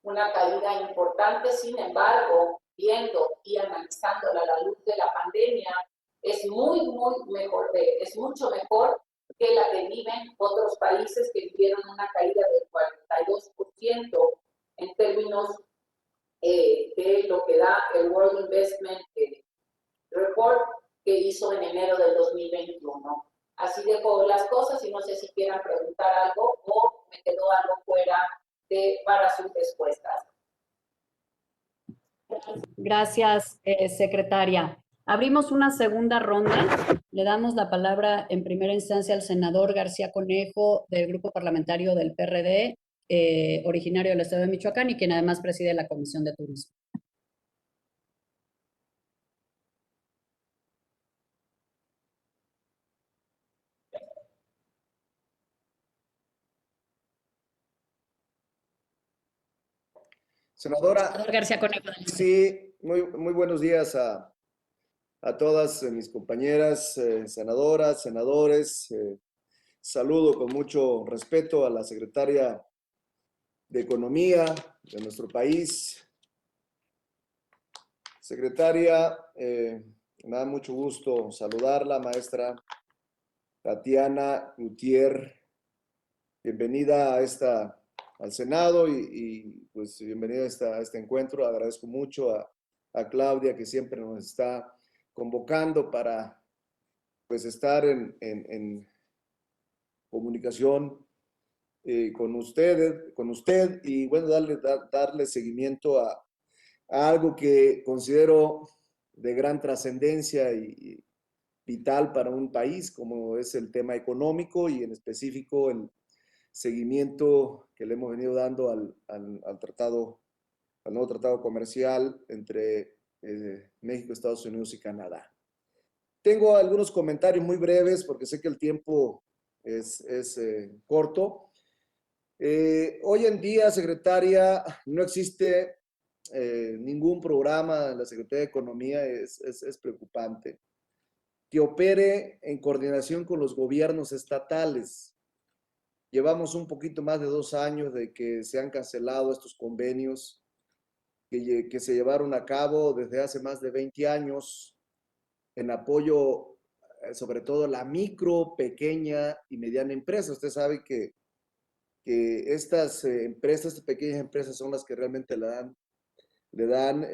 una caída importante. Sin embargo, viendo y analizándola a la luz de la pandemia, es mucho mejor que la que viven otros países que vivieron una caída del 42% en términos de lo que da el World Investment Report que hizo en enero del 2021. Así dejo las cosas y no sé si quieran preguntar algo o me quedó algo fuera para sus respuestas. Gracias, secretaria. Abrimos una segunda ronda. Le damos la palabra en primera instancia al senador García Conejo del Grupo Parlamentario del PRD, originario del Estado de Michoacán y quien además preside la Comisión de Turismo. Senadora, Senador García Conejo. sí, muy buenos días a todas mis compañeras senadoras, senadores. Saludo con mucho respeto a la secretaria de Economía de nuestro país. Secretaria, me da mucho gusto saludarla, maestra Tatiana Cloutier. Bienvenida al Senado y pues bienvenida a este encuentro. Agradezco mucho a Claudia, que siempre nos está convocando para pues estar en comunicación con usted y bueno, darle seguimiento a algo que considero de gran trascendencia y vital para un país, como es el tema económico y en específico el seguimiento que le hemos venido dando al nuevo tratado comercial entre México, Estados Unidos y Canadá. Tengo algunos comentarios muy breves porque sé que el tiempo es corto. Hoy en día, secretaria, no existe ningún programa en la Secretaría de Economía. Es preocupante que opere en coordinación con los gobiernos estatales. Llevamos un poquito más de 2 años de que se han cancelado estos convenios que se llevaron a cabo desde hace más de 20 años en apoyo, sobre todo a la micro, pequeña y mediana empresa. Usted sabe que estas pequeñas empresas son las que realmente le dan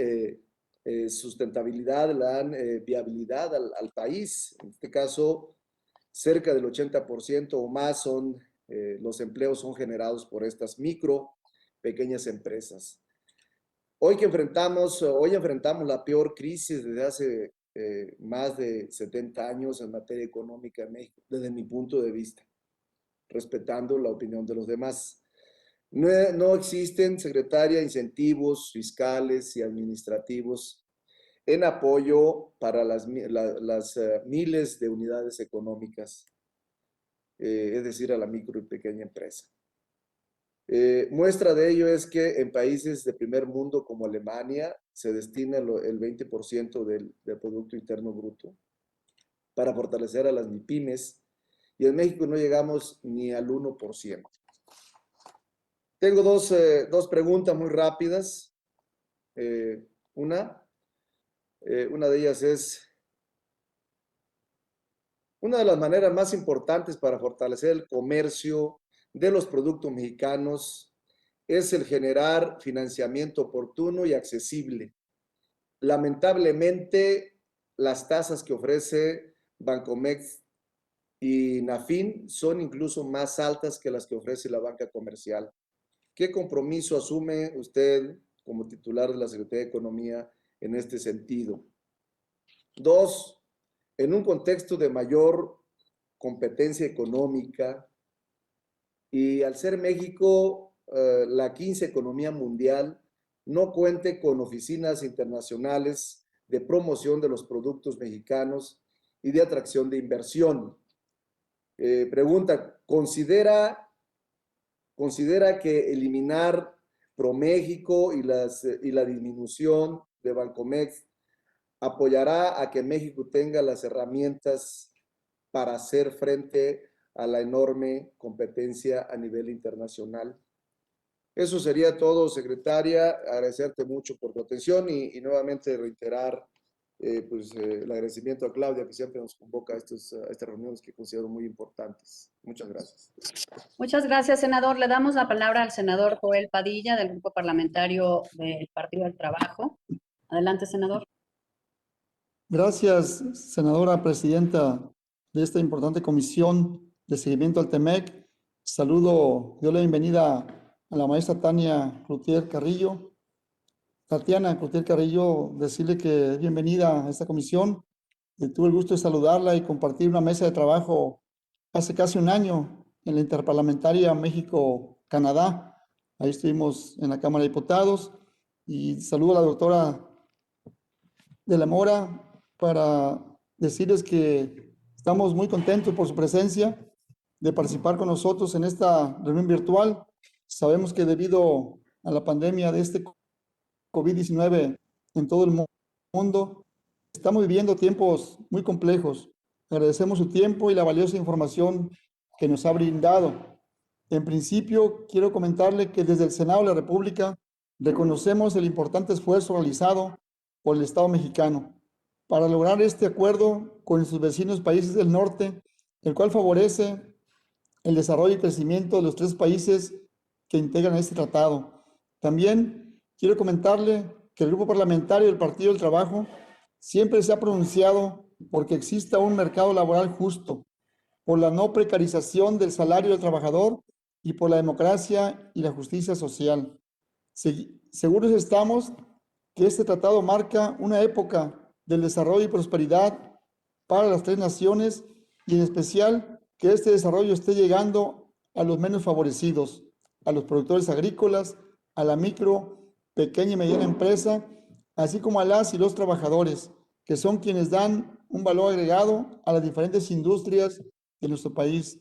sustentabilidad, le dan viabilidad al país. En este caso, cerca del 80% o más los empleos son generados por estas micro, pequeñas empresas. Hoy enfrentamos la peor crisis desde hace más de 70 años en materia económica en México, desde mi punto de vista, respetando la opinión de los demás. No existen, secretaria, incentivos fiscales y administrativos en apoyo para las miles de unidades económicas, es decir, a la micro y pequeña empresa. Muestra de ello es que en países de primer mundo como Alemania se destina el 20% del Producto Interno Bruto para fortalecer a las MIPYMES, y en México no llegamos ni al 1%. Tengo dos preguntas muy rápidas. Una de ellas es, una de las maneras más importantes para fortalecer el comercio de los productos mexicanos es el generar financiamiento oportuno y accesible. Lamentablemente, las tasas que ofrece Bancomext y Nafin son incluso más altas que las que ofrece la banca comercial. ¿Qué compromiso asume usted como titular de la Secretaría de Economía en este sentido? 2, en un contexto de mayor competencia económica y al ser México la 15ª economía mundial, no cuente con oficinas internacionales de promoción de los productos mexicanos y de atracción de inversión. Pregunta, ¿considera que eliminar ProMéxico y la disminución de Bancomext apoyará a que México tenga las herramientas para hacer frente a la enorme competencia a nivel internacional? Eso sería todo, secretaria. Agradecerte mucho por tu atención y nuevamente reiterar el agradecimiento a Claudia, que siempre nos convoca a estas reuniones que considero muy importantes. Muchas gracias. Muchas gracias, senador. Le damos la palabra al senador Joel Padilla, del Grupo Parlamentario del Partido del Trabajo. Adelante, senador. Gracias, senadora presidenta de esta importante comisión de seguimiento al TEMEC. Saludo, doy la bienvenida a la maestra Tatiana Cloutier Carrillo. Decirle que es bienvenida a esta comisión. Tuve el gusto de saludarla y compartir una mesa de trabajo hace casi un año en la Interparlamentaria México-Canadá. Ahí estuvimos en la Cámara de Diputados y saludo a la doctora de la Mora para decirles que estamos muy contentos por su presencia, de participar con nosotros en esta reunión virtual. Sabemos que debido a la pandemia de este COVID-19 en todo el mundo, estamos viviendo tiempos muy complejos. Agradecemos su tiempo y la valiosa información que nos ha brindado. En principio, quiero comentarle que desde el Senado de la República reconocemos el importante esfuerzo realizado por el Estado mexicano para lograr este acuerdo con sus vecinos países del norte, el cual favorece el desarrollo y crecimiento de los 3 países que integran este tratado. También quiero comentarle que el Grupo Parlamentario del Partido del Trabajo siempre se ha pronunciado porque exista un mercado laboral justo, por la no precarización del salario del trabajador y por la democracia y la justicia social. Seguros estamos que este tratado marca una época del desarrollo y prosperidad para las 3 naciones y en especial que este desarrollo esté llegando a los menos favorecidos, a los productores agrícolas, a la micro, pequeña y mediana empresa, así como a las y los trabajadores, que son quienes dan un valor agregado a las diferentes industrias de nuestro país.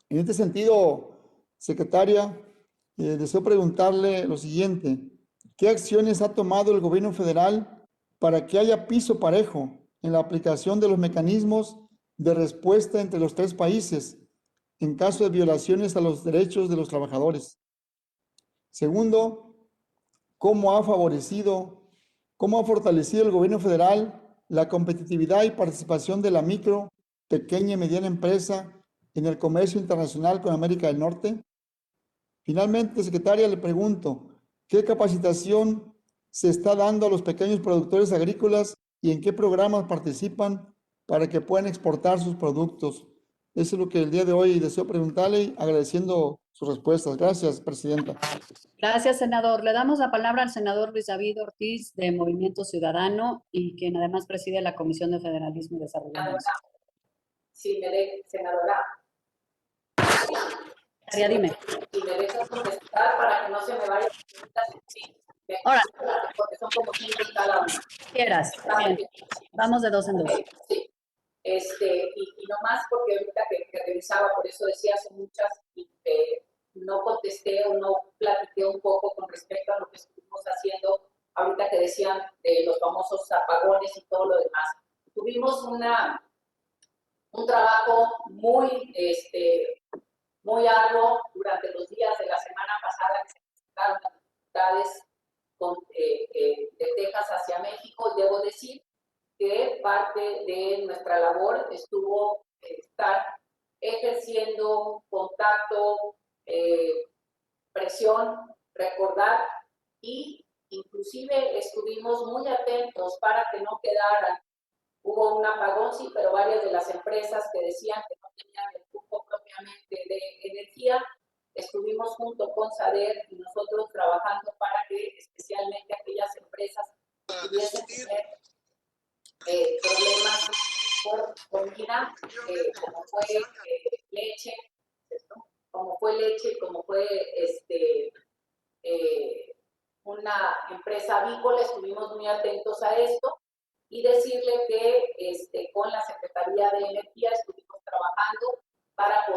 En este sentido, secretaria, deseo preguntarle lo siguiente: ¿qué acciones ha tomado el gobierno federal para que haya piso parejo en la aplicación de los mecanismos de respuesta entre los 3 países en caso de violaciones a los derechos de los trabajadores? Segundo, ¿cómo ha fortalecido el gobierno federal la competitividad y participación de la micro, pequeña y mediana empresa en el comercio internacional con América del Norte? Finalmente, secretaria, le pregunto, ¿qué capacitación se está dando a los pequeños productores agrícolas y en qué programas participan para que puedan exportar sus productos? Eso es lo que el día de hoy deseo preguntarle, agradeciendo sus respuestas. Gracias, presidenta. Gracias, senador. Le damos la palabra al senador Luis David Ortiz, de Movimiento Ciudadano, y quien además preside la Comisión de Federalismo y Desarrollo. Sí, senadora. Dime. Si me dejas contestar para que no se me vaya. Sí, Ahora. Porque son como 5 cada una. Quieras. Bien. Vamos de 2 en 2. Sí. Y no más porque ahorita que revisaba, por eso decía hace muchas, y no contesté o no platiqué un poco con respecto a lo que estuvimos haciendo ahorita que decían de los famosos apagones y todo lo demás. Tuvimos un trabajo muy arduo durante los días de la semana pasada que se presentaron las dificultades de Texas hacia México, y debo decir que parte de nuestra labor estuvo estar ejerciendo contacto, presión, recordar, y inclusive estuvimos muy atentos para que no quedaran. Hubo un apagón, sí, pero varias de las empresas que decían que no tenían el flujo propiamente de energía, estuvimos junto con SADER y nosotros trabajando para que especialmente aquellas empresas pudiesen tener problemas por comida, como fue leche, como fue una empresa avícola. Estuvimos muy atentos a esto, y decirle que con la Secretaría de Energía estuvimos trabajando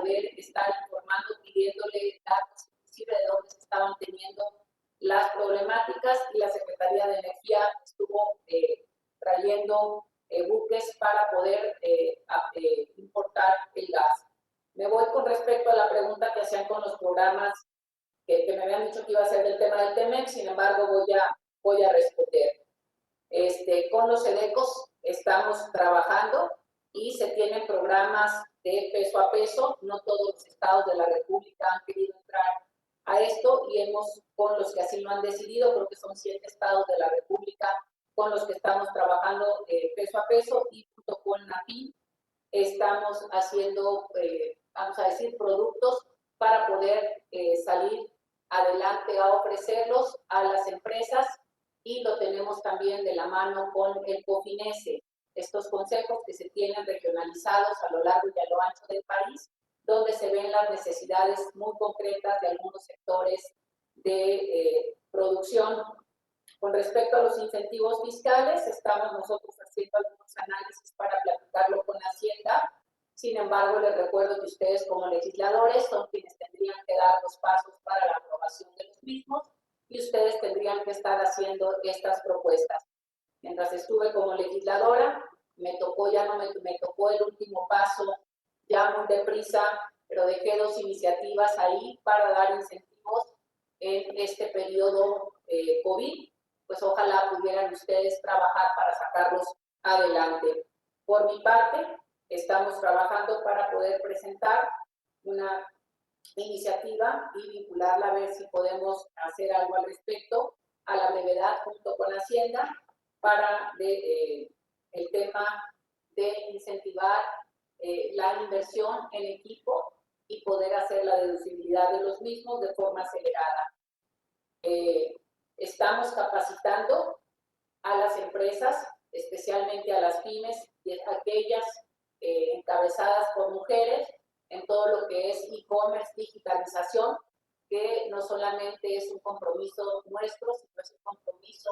poder estar informando, pidiéndole datos inclusive de dónde se estaban teniendo las problemáticas, y la Secretaría de Energía estuvo trayendo buques para poder importar el gas. Me voy con respecto a la pregunta que hacían con los programas que me habían dicho que iba a ser del tema del TEMEC, sin embargo voy a responder. Con los EDECOS estamos trabajando y se tienen programas de peso a peso. No todos los estados de la República han querido entrar a esto, y con los que así lo han decidido, creo que son 7 estados de la República con los que estamos trabajando peso a peso, y junto con NAFIN estamos haciendo, vamos a decir, productos para poder salir adelante a ofrecerlos a las empresas, y lo tenemos también de la mano con el COFINESE, estos consejos que se tienen regionalizados a lo largo y a lo ancho del país, donde se ven las necesidades muy concretas de algunos sectores de producción. Con respecto a los incentivos fiscales, estamos nosotros haciendo algunos análisis para platicarlo con Hacienda. Sin embargo, les recuerdo que ustedes como legisladores son quienes tendrían que dar los pasos para la aprobación de los mismos, y ustedes tendrían que estar haciendo estas propuestas. Mientras estuve como legisladora, me tocó el último paso, ya muy deprisa, pero dejé 2 iniciativas ahí para dar incentivos en este periodo COVID. Pues ojalá pudieran ustedes trabajar para sacarlos adelante. Por mi parte, estamos trabajando para poder presentar una iniciativa y vincularla, a ver si podemos hacer algo al respecto a la brevedad junto con Hacienda para el tema de incentivar la inversión en equipo y poder hacer la deducibilidad de los mismos de forma acelerada. Estamos capacitando a las empresas, especialmente a las pymes y aquellas encabezadas por mujeres, en todo lo que es e-commerce, digitalización, que no solamente es un compromiso nuestro, sino es un compromiso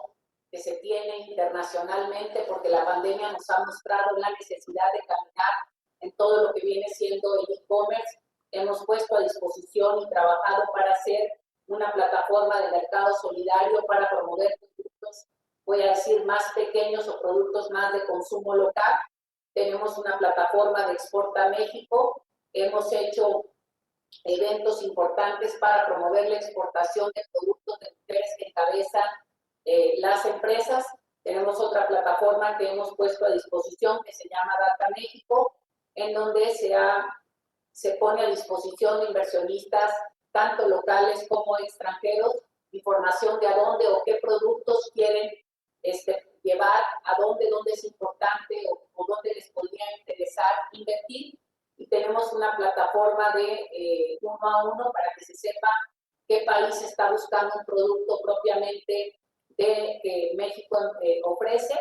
que se tiene internacionalmente, porque la pandemia nos ha mostrado la necesidad de caminar en todo lo que viene siendo el e-commerce. Hemos puesto a disposición y trabajado para hacer una plataforma de mercado solidario para promover productos, voy a decir, más pequeños o productos más de consumo local. Tenemos una plataforma de Exporta México. Hemos hecho eventos importantes para promover la exportación de productos de mujeres que encabezan las empresas. Tenemos otra plataforma que hemos puesto a disposición que se llama Data México, en donde se pone a disposición de inversionistas, tanto locales como extranjeros, información de a dónde o qué productos quieren llevar, a dónde es importante o dónde les podría interesar invertir. Y tenemos una plataforma de 1 a 1 para que se sepa qué país está buscando un producto propiamente que México ofrece.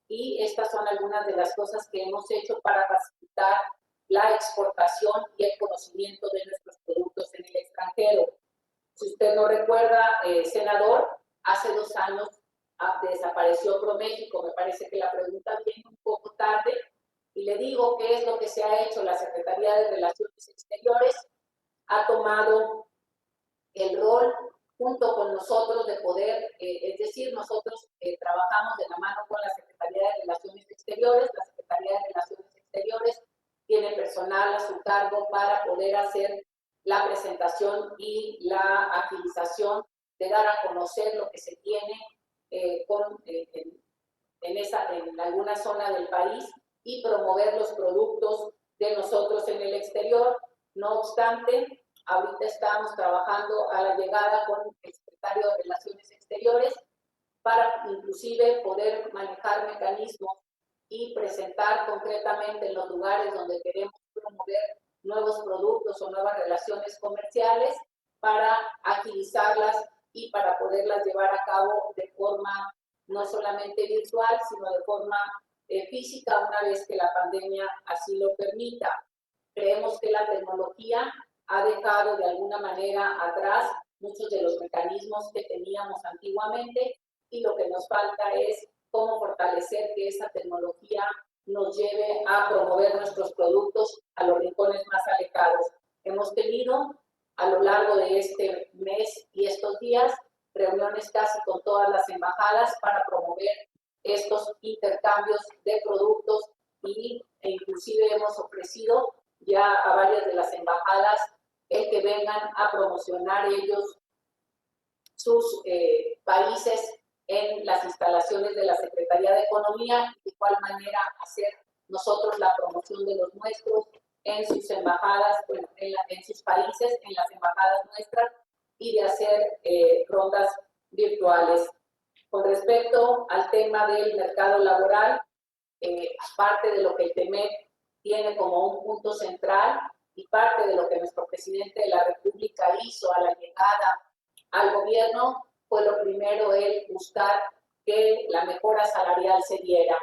Y estas son algunas de las cosas que hemos hecho para facilitar la exportación y el conocimiento de nuestros productos en el extranjero. Si usted no recuerda, senador, hace 2 años desapareció ProMéxico. Me parece que la pregunta viene un poco tarde, y le digo qué es lo que se ha hecho. La Secretaría de Relaciones Exteriores ha tomado el rol junto con nosotros de poder, es decir, nosotros trabajamos de la mano con la Secretaría de Relaciones Exteriores. La Secretaría de Relaciones Exteriores tiene personal a su cargo para poder hacer la presentación y la agilización de dar a conocer lo que se tiene en alguna zona del país y promover los productos de nosotros en el exterior. No obstante, ahorita estamos trabajando a la llegada con el secretario de Relaciones Exteriores para inclusive poder manejar mecanismos y presentar concretamente en los lugares donde queremos promover nuevos productos o nuevas relaciones comerciales, para agilizarlas y para poderlas llevar a cabo de forma no solamente virtual, sino de forma física, una vez que la pandemia así lo permita. Creemos que la tecnología ha dejado de alguna manera atrás muchos de los mecanismos que teníamos antiguamente, y lo que nos falta es cómo fortalecer que esa tecnología nos lleve a promover nuestros productos a los rincones más alejados. Hemos tenido a lo largo de este mes y estos días reuniones casi con todas las embajadas para promover estos intercambios de productos e inclusive hemos ofrecido ya a varias de las embajadas el que vengan a promocionar ellos sus países en las instalaciones de la Secretaría de Economía y de igual manera hacer nosotros la promoción de los nuestros en sus embajadas, bueno, en sus países, en las embajadas nuestras y de hacer rondas virtuales. Con respecto al tema del mercado laboral, parte de lo que el TEMEC tiene como un punto central y parte de lo que nuestro presidente de la República hizo a la llegada al gobierno fue lo primero, el buscar que la mejora salarial se diera.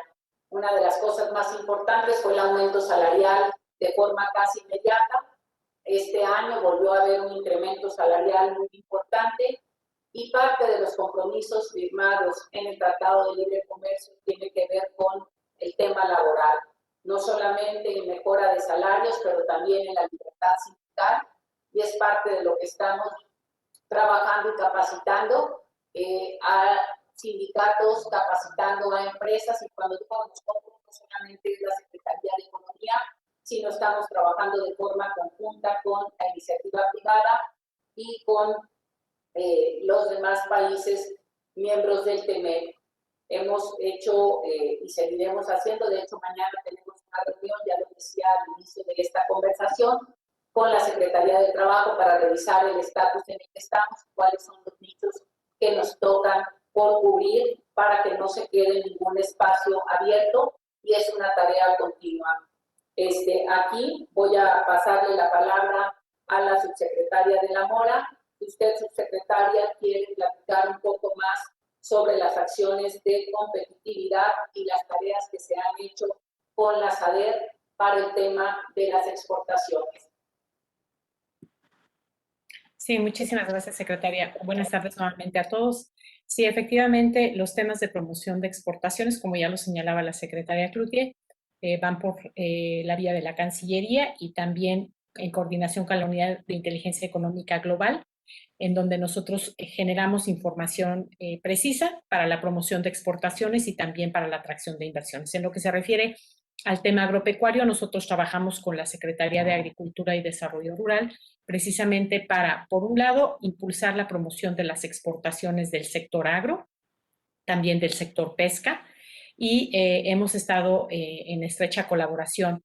Una de las cosas más importantes fue el aumento salarial de forma casi inmediata. Este año volvió a haber un incremento salarial muy importante y parte de los compromisos firmados en el Tratado de Libre Comercio tiene que ver con el tema laboral. No solamente en mejora de salarios, pero también en la libertad sindical, y es parte de lo que estamos trabajando y capacitando a sindicatos, capacitando a empresas, y cuando digo nosotros, no solamente es la Secretaría de Economía, sino estamos trabajando de forma conjunta con la iniciativa privada y con los demás países miembros del TEMEC. Hemos hecho y seguiremos haciendo, de hecho mañana tenemos una reunión, ya lo decía al inicio de esta conversación, con la Secretaría de Trabajo para revisar el estatus en el que estamos, cuáles son los nichos que nos tocan por cubrir para que no se quede ningún espacio abierto, y es una tarea continua. Aquí voy a pasarle la palabra a la subsecretaria de la Mora. Si usted, subsecretaria, quiere platicar un poco más sobre las acciones de competitividad y las tareas que se han hecho con la SADER para el tema de las exportaciones. Sí, muchísimas gracias, secretaria. Buenas tardes nuevamente a todos. Sí, efectivamente, los temas de promoción de exportaciones, como ya lo señalaba la secretaria Cloutier, van por la vía de la Cancillería y también en coordinación con la Unidad de Inteligencia Económica Global, en donde nosotros generamos información precisa para la promoción de exportaciones y también para la atracción de inversiones. En lo que se refiere al tema agropecuario, nosotros trabajamos con la Secretaría de Agricultura y Desarrollo Rural precisamente para, por un lado, impulsar la promoción de las exportaciones del sector agro, también del sector pesca, y hemos estado en estrecha colaboración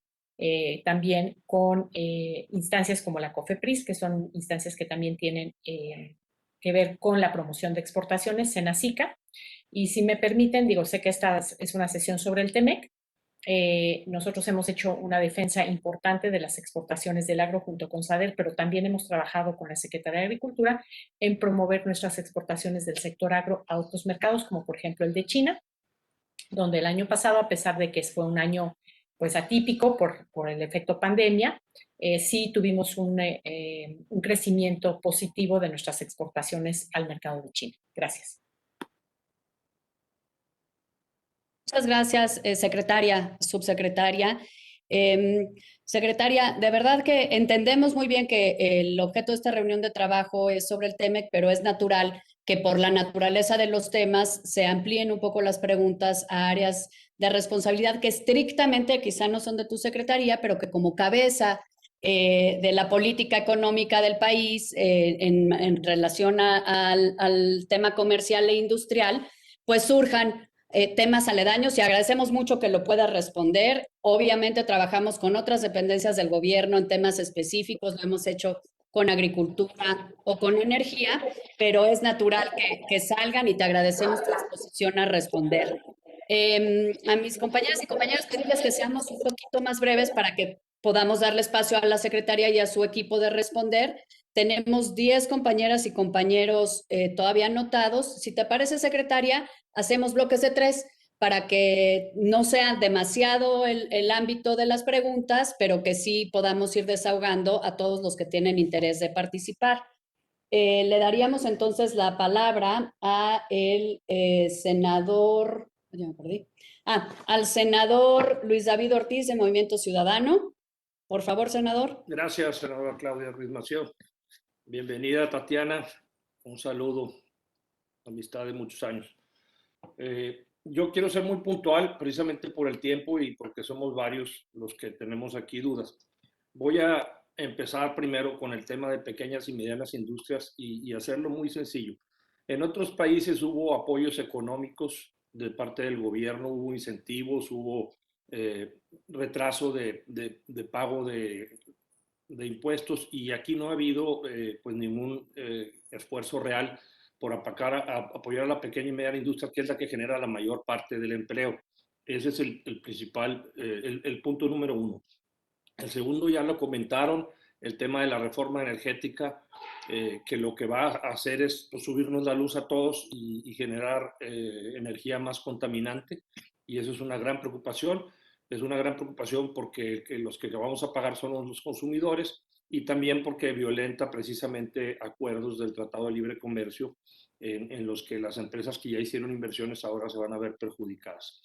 también con instancias como la COFEPRIS, que son instancias que también tienen que ver con la promoción de exportaciones, Senacica. Y si me permiten, digo, sé que esta es una sesión sobre el TEMEC. Nosotros hemos hecho una defensa importante de las exportaciones del agro junto con SADER, pero también hemos trabajado con la Secretaría de Agricultura en promover nuestras exportaciones del sector agro a otros mercados, como por ejemplo el de China, donde el año pasado, a pesar de que fue un año pues atípico por el efecto pandemia, sí tuvimos un crecimiento positivo de nuestras exportaciones al mercado de China. Gracias. Muchas gracias, secretaria, subsecretaria. Secretaria, de verdad que entendemos muy bien que el objeto de esta reunión de trabajo es sobre el TEMEC, pero es natural que por la naturaleza de los temas se amplíen un poco las preguntas a áreas de responsabilidad que estrictamente quizá no son de tu secretaría, pero que como cabeza de la política económica del país en relación al tema comercial e industrial, pues surjan temas aledaños, y agradecemos mucho que lo pueda responder. Obviamente trabajamos con otras dependencias del gobierno en temas específicos, lo hemos hecho con agricultura o con energía, pero es natural que salgan, y te agradecemos tu disposición a responder. A mis compañeras y compañeros, pedirles que seamos un poquito más breves para que podamos darle espacio a la secretaria y a su equipo de responder. Tenemos 10 compañeras y compañeros todavía anotados. Si te parece, secretaria, hacemos bloques de 3 para que no sea demasiado el ámbito de las preguntas, pero que sí podamos ir desahogando a todos los que tienen interés de participar. Le daríamos entonces la palabra a el senador, ya me perdí, al senador Luis David Ortiz de Movimiento Ciudadano. Por favor, senador. Gracias, senadora Claudia Ruiz Massieu. Bienvenida, Tatiana. Un saludo, amistad de muchos años. Yo quiero ser muy puntual, precisamente por el tiempo y porque somos varios los que tenemos aquí dudas. Voy a empezar primero con el tema de pequeñas y medianas industrias y hacerlo muy sencillo. En otros países hubo apoyos económicos de parte del gobierno, hubo incentivos, hubo retraso de pago de impuestos, y aquí no ha habido pues ningún esfuerzo real por apoyar a la pequeña y mediana industria, que es la que genera la mayor parte del empleo. Ese es el principal, el punto número uno. El segundo ya lo comentaron, el tema de la reforma energética, que lo que va a hacer es pues, subirnos la luz a todos y generar energía más contaminante, y eso es una gran preocupación. Es una gran preocupación porque los que vamos a pagar son los consumidores, y también porque violenta precisamente acuerdos del Tratado de Libre Comercio en los que las empresas que ya hicieron inversiones ahora se van a ver perjudicadas.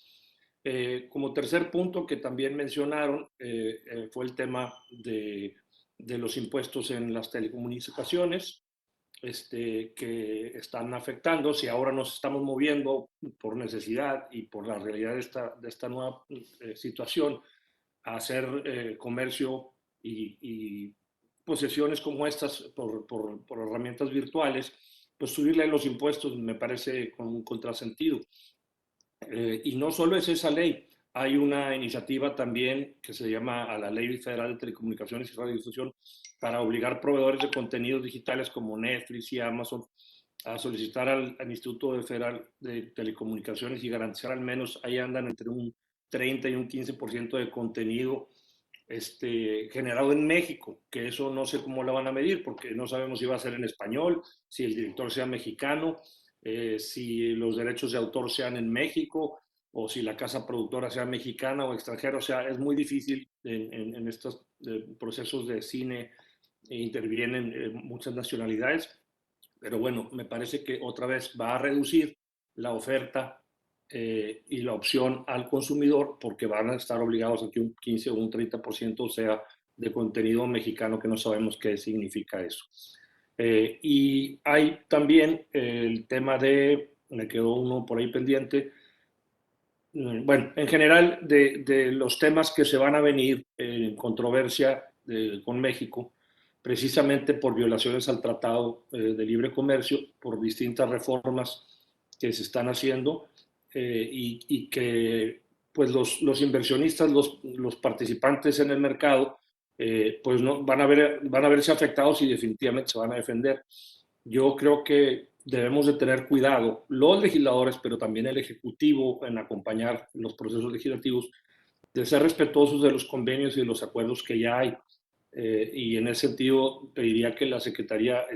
Como tercer punto que también mencionaron fue el tema de los impuestos en las telecomunicaciones, que están afectando. Si ahora nos estamos moviendo por necesidad y por la realidad de esta nueva situación a hacer comercio y posesiones como estas por herramientas virtuales, pues subirle los impuestos me parece con un contrasentido. Y no solo es esa ley, hay una iniciativa también que se llama a la Ley Federal de Telecomunicaciones y Radiodifusión para obligar proveedores de contenidos digitales como Netflix y Amazon a solicitar al Instituto Federal de Telecomunicaciones y garantizar al menos, ahí andan entre un 30 y un 15% de contenido generado en México, que eso no sé cómo lo van a medir, porque no sabemos si va a ser en español, si el director sea mexicano, si los derechos de autor sean en México, o si la casa productora sea mexicana o extranjera. O sea, es muy difícil en estos procesos de cine, intervienen muchas nacionalidades, pero bueno, me parece que otra vez va a reducir la oferta y la opción al consumidor, porque van a estar obligados a que un 15 o un 30% sea de contenido mexicano, que no sabemos qué significa eso. Y hay también el tema me quedó uno por ahí pendiente, bueno, en general de los temas que se van a venir en controversia con México, precisamente por violaciones al Tratado de Libre Comercio, por distintas reformas que se están haciendo, y que pues los inversionistas, los participantes en el mercado, pues no, van a verse afectados y definitivamente se van a defender. Yo creo que debemos de tener cuidado, los legisladores, pero también el Ejecutivo, en acompañar los procesos legislativos, de ser respetuosos de los convenios y de los acuerdos que ya hay. Y en ese sentido pediría que la Secretaría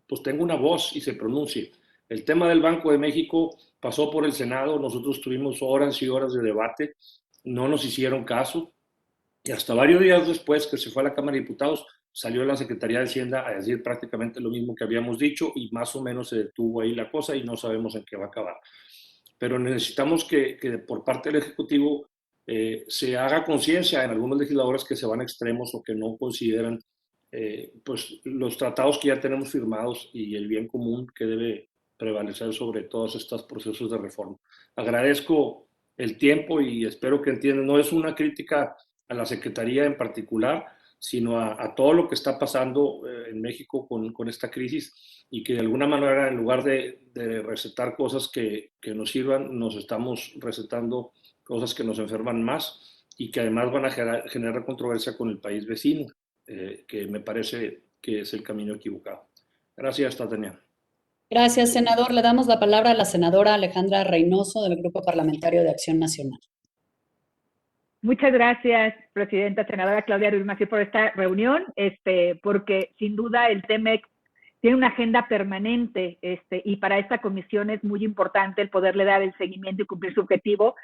pues tenga una voz y se pronuncie. El tema del Banco de México pasó por el Senado, nosotros tuvimos horas y horas de debate, no nos hicieron caso, y hasta varios días después que se fue a la Cámara de Diputados, salió la Secretaría de Hacienda a decir prácticamente lo mismo que habíamos dicho, y más o menos se detuvo ahí la cosa y no sabemos en qué va a acabar. Pero necesitamos que por parte del Ejecutivo se haga conciencia en algunos legisladores que se van a extremos o que no consideran pues los tratados que ya tenemos firmados y el bien común que debe prevalecer sobre todos estos procesos de reforma. Agradezco el tiempo y espero que entiendan, no es una crítica a la Secretaría en particular, sino a todo lo que está pasando en México con esta crisis, y que de alguna manera, en lugar de recetar cosas que nos sirvan, nos estamos recetando cosas que nos enferman más y que además van a generar controversia con el país vecino, que me parece que es el camino equivocado. Gracias, Tatiana. Gracias, senador. Le damos la palabra a la senadora Alejandra Reynoso, del Grupo Parlamentario de Acción Nacional. Muchas gracias, presidenta, senadora Claudia Ruiz Massieu, por esta reunión, porque sin duda el TEMEC tiene una agenda permanente, y para esta comisión es muy importante el poderle dar el seguimiento y cumplir su objetivo,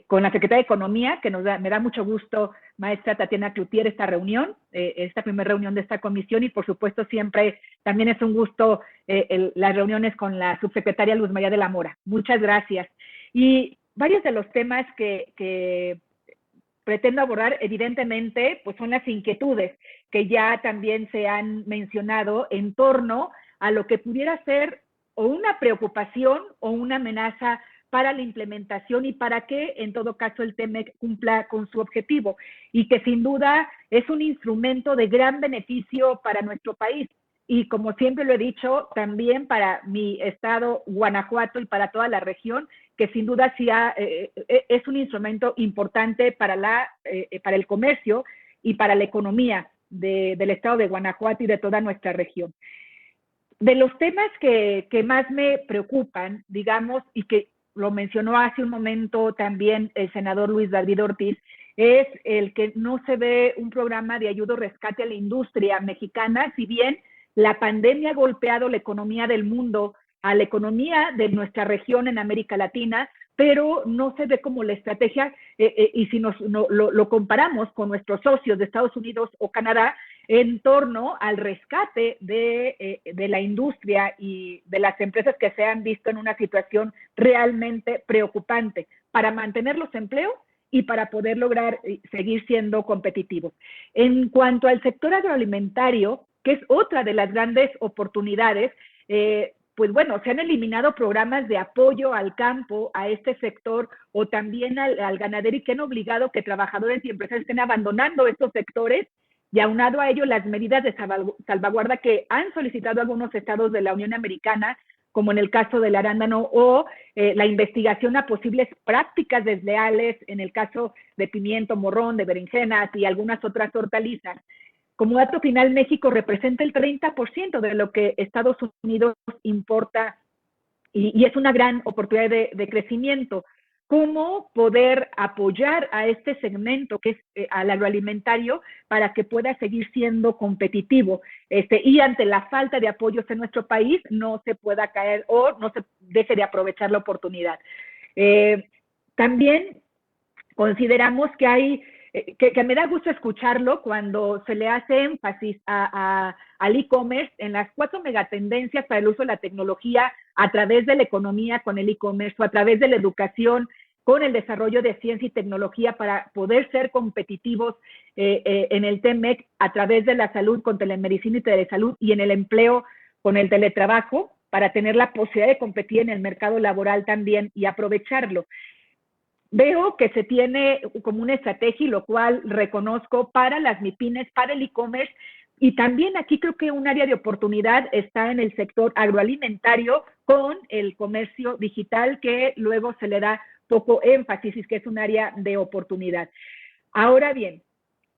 con la Secretaría de Economía, que me da mucho gusto, maestra Tatiana Cloutier, esta reunión, esta primera reunión de esta comisión, y por supuesto siempre también es un gusto las reuniones con la subsecretaria Luz María de la Mora. Muchas gracias. Y varios de los temas que pretendo abordar, evidentemente, pues son las inquietudes que ya también se han mencionado en torno a lo que pudiera ser o una preocupación o una amenaza para la implementación y para que, en todo caso, el TEMEC cumpla con su objetivo y que sin duda es un instrumento de gran beneficio para nuestro país. Y como siempre lo he dicho, también para mi estado, Guanajuato, y para toda la región, que sin duda sí es un instrumento importante para el comercio y para la economía del estado de Guanajuato y de toda nuestra región. De los temas que más me preocupan, digamos, y que lo mencionó hace un momento también el senador Luis David Ortiz, es el que no se ve un programa de ayuda o rescate a la industria mexicana, si bien la pandemia ha golpeado la economía del mundo, a la economía de nuestra región en América Latina, pero no se ve como la estrategia, y si lo comparamos con nuestros socios de Estados Unidos o Canadá, en torno al rescate de la industria y de las empresas que se han visto en una situación realmente preocupante para mantener los empleos y para poder lograr seguir siendo competitivos. En cuanto al sector agroalimentario, que es otra de las grandes oportunidades, pues bueno, se han eliminado programas de apoyo al campo, a este sector, o también al ganadero, y que han obligado que trabajadores y empresarios estén abandonando estos sectores, y aunado a ello las medidas de salvaguarda que han solicitado algunos estados de la Unión Americana, como en el caso del arándano, o la investigación a posibles prácticas desleales en el caso de pimiento, morrón, de berenjenas y algunas otras hortalizas. Como dato final, México representa el 30% de lo que Estados Unidos importa y es una gran oportunidad de crecimiento. ¿Cómo poder apoyar a este segmento que es al agroalimentario para que pueda seguir siendo competitivo? Y ante la falta de apoyos en nuestro país no se pueda caer o no se deje de aprovechar la oportunidad. También consideramos que hay que me da gusto escucharlo cuando se le hace énfasis al e-commerce en las 4 megatendencias para el uso de la tecnología a través de la economía con el e-commerce o a través de la educación con el desarrollo de ciencia y tecnología para poder ser competitivos en el TEMEC a través de la salud con telemedicina y telesalud y en el empleo con el teletrabajo para tener la posibilidad de competir en el mercado laboral también y aprovecharlo. Veo que se tiene como una estrategia, y lo cual reconozco, para las MIPYMES, para el e-commerce, y también aquí creo que un área de oportunidad está en el sector agroalimentario con el comercio digital, que luego se le da poco énfasis, que es un área de oportunidad. Ahora bien,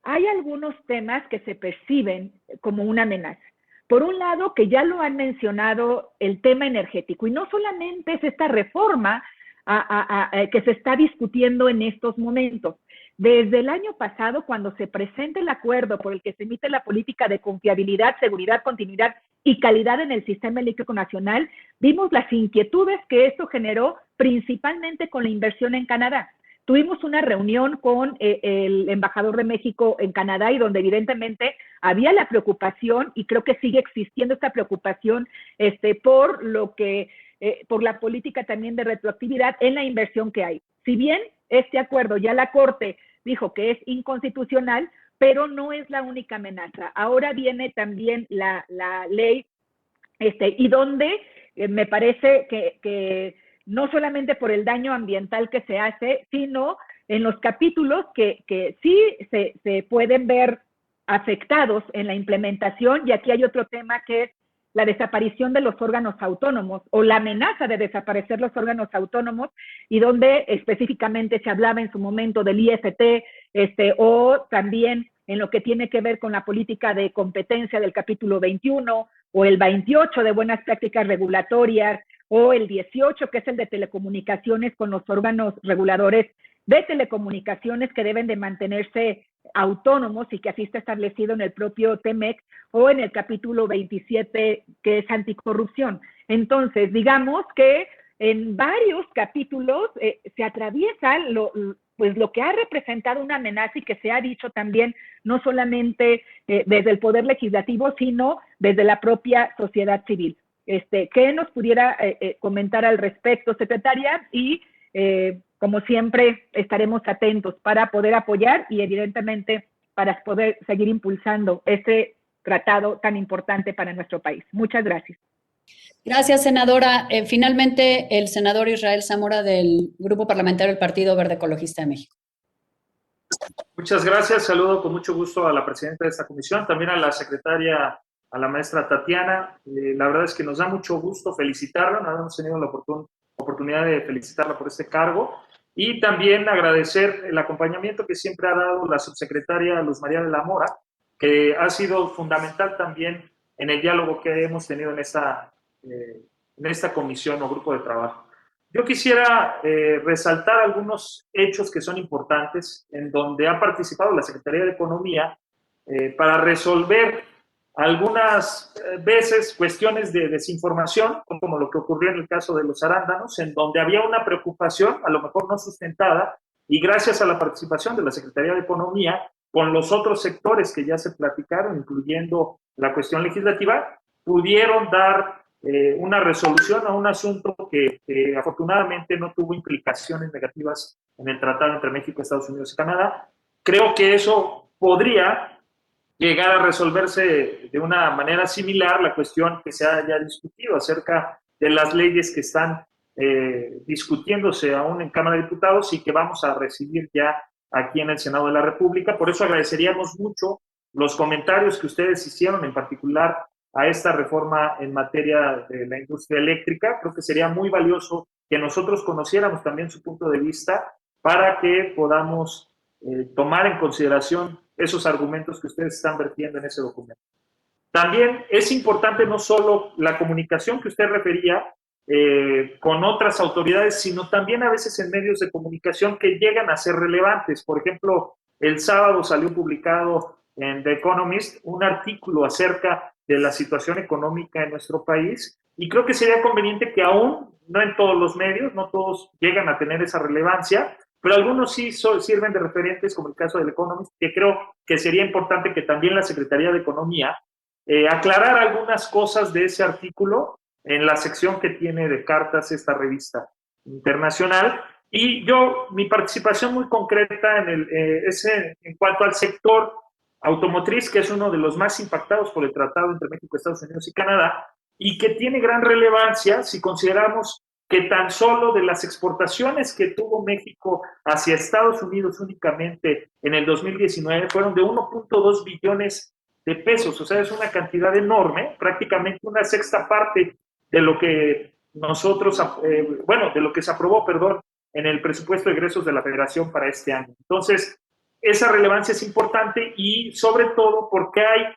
hay algunos temas que se perciben como una amenaza. Por un lado, que ya lo han mencionado, el tema energético, y no solamente es esta reforma que se está discutiendo en estos momentos. Desde el año pasado, cuando se presenta el acuerdo por el que se emite la política de confiabilidad, seguridad, continuidad y calidad en el sistema eléctrico nacional, vimos las inquietudes que esto generó principalmente con la inversión en Canadá. Tuvimos una reunión con el embajador de México en Canadá y donde evidentemente había la preocupación, y creo que sigue existiendo esta preocupación por lo que por la política también de retroactividad en la inversión que hay. Si bien este acuerdo ya la Corte dijo que es inconstitucional, pero no es la única amenaza. Ahora viene también la ley, y donde me parece que no solamente por el daño ambiental que se hace, sino en los capítulos que sí se pueden ver afectados en la implementación, y aquí hay otro tema que es la desaparición de los órganos autónomos o la amenaza de desaparecer los órganos autónomos, y donde específicamente se hablaba en su momento del IFT, o también en lo que tiene que ver con la política de competencia del capítulo 21 o el 28 de buenas prácticas regulatorias, o el 18 que es el de telecomunicaciones con los órganos reguladores de telecomunicaciones que deben de mantenerse autónomos y que así está establecido en el propio TEMEC, o en el capítulo 27 que es anticorrupción. Entonces, digamos que en varios capítulos se atraviesa lo que ha representado una amenaza y que se ha dicho también no solamente desde el Poder Legislativo, sino desde la propia sociedad civil. ¿Qué nos pudiera comentar al respecto, secretaria? Y como siempre, estaremos atentos para poder apoyar y evidentemente para poder seguir impulsando este tratado tan importante para nuestro país. Muchas gracias. Gracias, senadora. Finalmente, el senador Israel Zamora del Grupo Parlamentario del Partido Verde Ecologista de México. Muchas gracias. Saludo con mucho gusto a la presidenta de esta comisión, también a la secretaria, a la maestra Tatiana. La verdad es que nos da mucho gusto felicitarla, no hemos tenido la oportunidad de felicitarla por este cargo, y también agradecer el acompañamiento que siempre ha dado la subsecretaria Luz María de la Mora, que ha sido fundamental también en el diálogo que hemos tenido en esta comisión o grupo de trabajo. Yo quisiera resaltar algunos hechos que son importantes en donde ha participado la Secretaría de Economía para resolver algunas veces cuestiones de desinformación, como lo que ocurrió en el caso de los arándanos, en donde había una preocupación, a lo mejor no sustentada, y gracias a la participación de la Secretaría de Economía, con los otros sectores que ya se platicaron, incluyendo la cuestión legislativa, pudieron dar una resolución a un asunto que afortunadamente no tuvo implicaciones negativas en el tratado entre México, Estados Unidos y Canadá. Creo que eso podría llegar a resolverse de una manera similar la cuestión que se haya discutido acerca de las leyes que están discutiéndose aún en Cámara de Diputados y que vamos a recibir ya aquí en el Senado de la República. Por eso agradeceríamos mucho los comentarios que ustedes hicieron, en particular a esta reforma en materia de la industria eléctrica. Creo que sería muy valioso que nosotros conociéramos también su punto de vista para que podamos tomar en consideración esos argumentos que ustedes están vertiendo en ese documento. También es importante no solo la comunicación que usted refería con otras autoridades, sino también a veces en medios de comunicación que llegan a ser relevantes. Por ejemplo, el sábado salió publicado en The Economist un artículo acerca de la situación económica en nuestro país, y creo que sería conveniente que aún, no en todos los medios, no todos llegan a tener esa relevancia, pero algunos sí sirven de referentes, como el caso del Economist, que creo que sería importante que también la Secretaría de Economía aclarara algunas cosas de ese artículo en la sección que tiene de cartas esta revista internacional. Y mi participación muy concreta es en cuanto al sector automotriz, que es uno de los más impactados por el tratado entre México, Estados Unidos y Canadá, y que tiene gran relevancia si consideramos que tan solo de las exportaciones que tuvo México hacia Estados Unidos únicamente en el 2019 fueron de 1.2 billones de pesos, o sea, es una cantidad enorme, prácticamente una sexta parte de lo que de lo que se aprobó, en el presupuesto de egresos de la Federación para este año. Entonces, esa relevancia es importante, y sobre todo porque hay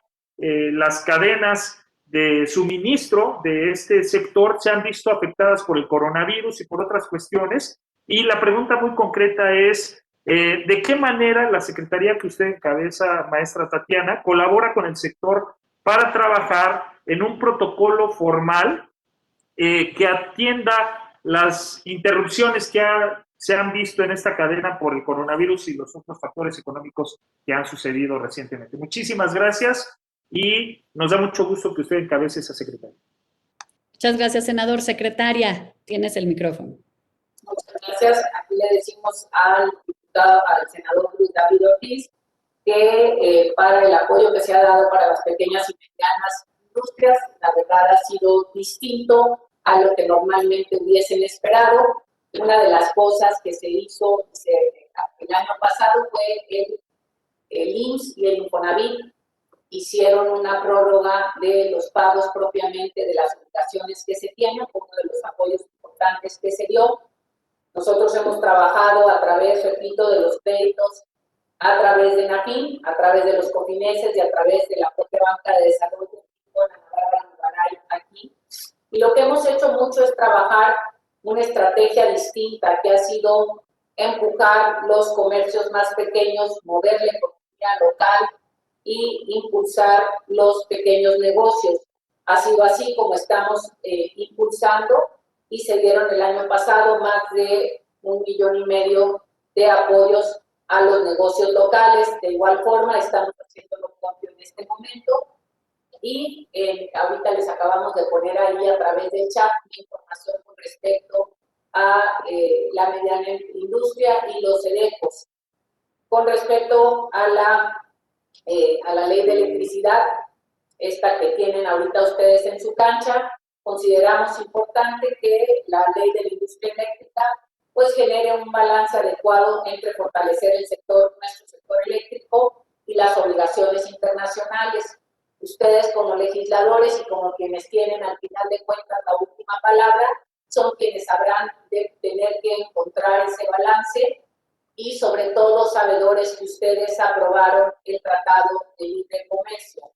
las cadenas de suministro de este sector se han visto afectadas por el coronavirus y por otras cuestiones. Y la pregunta muy concreta es, ¿de qué manera la Secretaría que usted encabeza, maestra Tatiana, colabora con el sector para trabajar en un protocolo formal que atienda las interrupciones que se han visto en esta cadena por el coronavirus y los otros factores económicos que han sucedido recientemente? Muchísimas gracias, y nos da mucho gusto que usted encabece esa secretaría. Muchas gracias, senador. Secretaria, tienes el micrófono. Muchas gracias. Aquí le decimos al senador Luis David Ortiz que para el apoyo que se ha dado para las pequeñas y medianas industrias, la verdad ha sido distinto a lo que normalmente hubiesen esperado. Una de las cosas que se hizo el año pasado fue el IMSS y el Infonavit hicieron una prórroga de los pagos propiamente de las obligaciones que se tienen, uno de los apoyos importantes que se dio. Nosotros hemos trabajado a través, repito, de los créditos, a través de NAFIN, a través de los cofineses y a través de la propia banca de desarrollo con Ana Bárbara Nugaray aquí. Y lo que hemos hecho mucho es trabajar una estrategia distinta que ha sido empujar los comercios más pequeños, mover la economía local y impulsar los pequeños negocios. Ha sido así como estamos impulsando, y se dieron el año pasado más de 1,5 millones de apoyos a los negocios locales. De igual forma, estamos haciendo lo propio en este momento, y ahorita les acabamos de poner ahí a través del chat información con respecto a la mediana industria y los EDECOS. Con respecto a la ley de electricidad, esta que tienen ahorita ustedes en su cancha, consideramos importante que la ley de la industria eléctrica pues genere un balance adecuado entre fortalecer nuestro sector eléctrico y las obligaciones internacionales. Ustedes como legisladores y como quienes tienen al final de cuentas la última palabra, son quienes habrán de tener que encontrar ese balance y sobre todo sabedores que ustedes aprobaron el Tratado de Libre Comercio.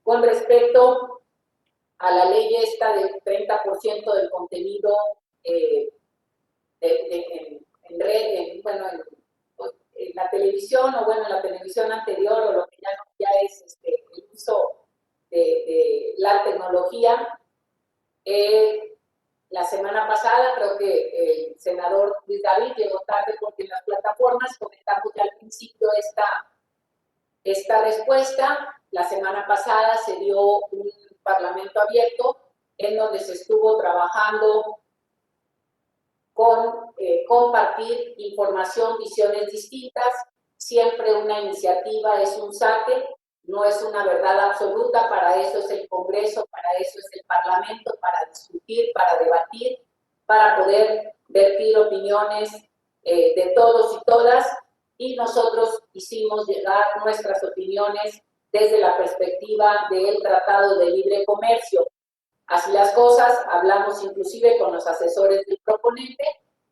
Con respecto a la ley esta del 30% del contenido en la televisión, o bueno, en la televisión anterior, o lo que ya es el uso de la tecnología. La semana pasada creo que el senador Luis David llegó tarde porque en las plataformas comentamos ya al principio esta respuesta. La semana pasada se dio un parlamento abierto en donde se estuvo trabajando con compartir información, visiones distintas. Siempre una iniciativa es un saque, no es una verdad absoluta. Para eso es el Congreso, para eso es el Parlamento, para discutir, para debatir, para poder vertir opiniones de todos y todas. Y nosotros hicimos llegar nuestras opiniones desde la perspectiva del Tratado de Libre Comercio. Así las cosas, hablamos inclusive con los asesores del proponente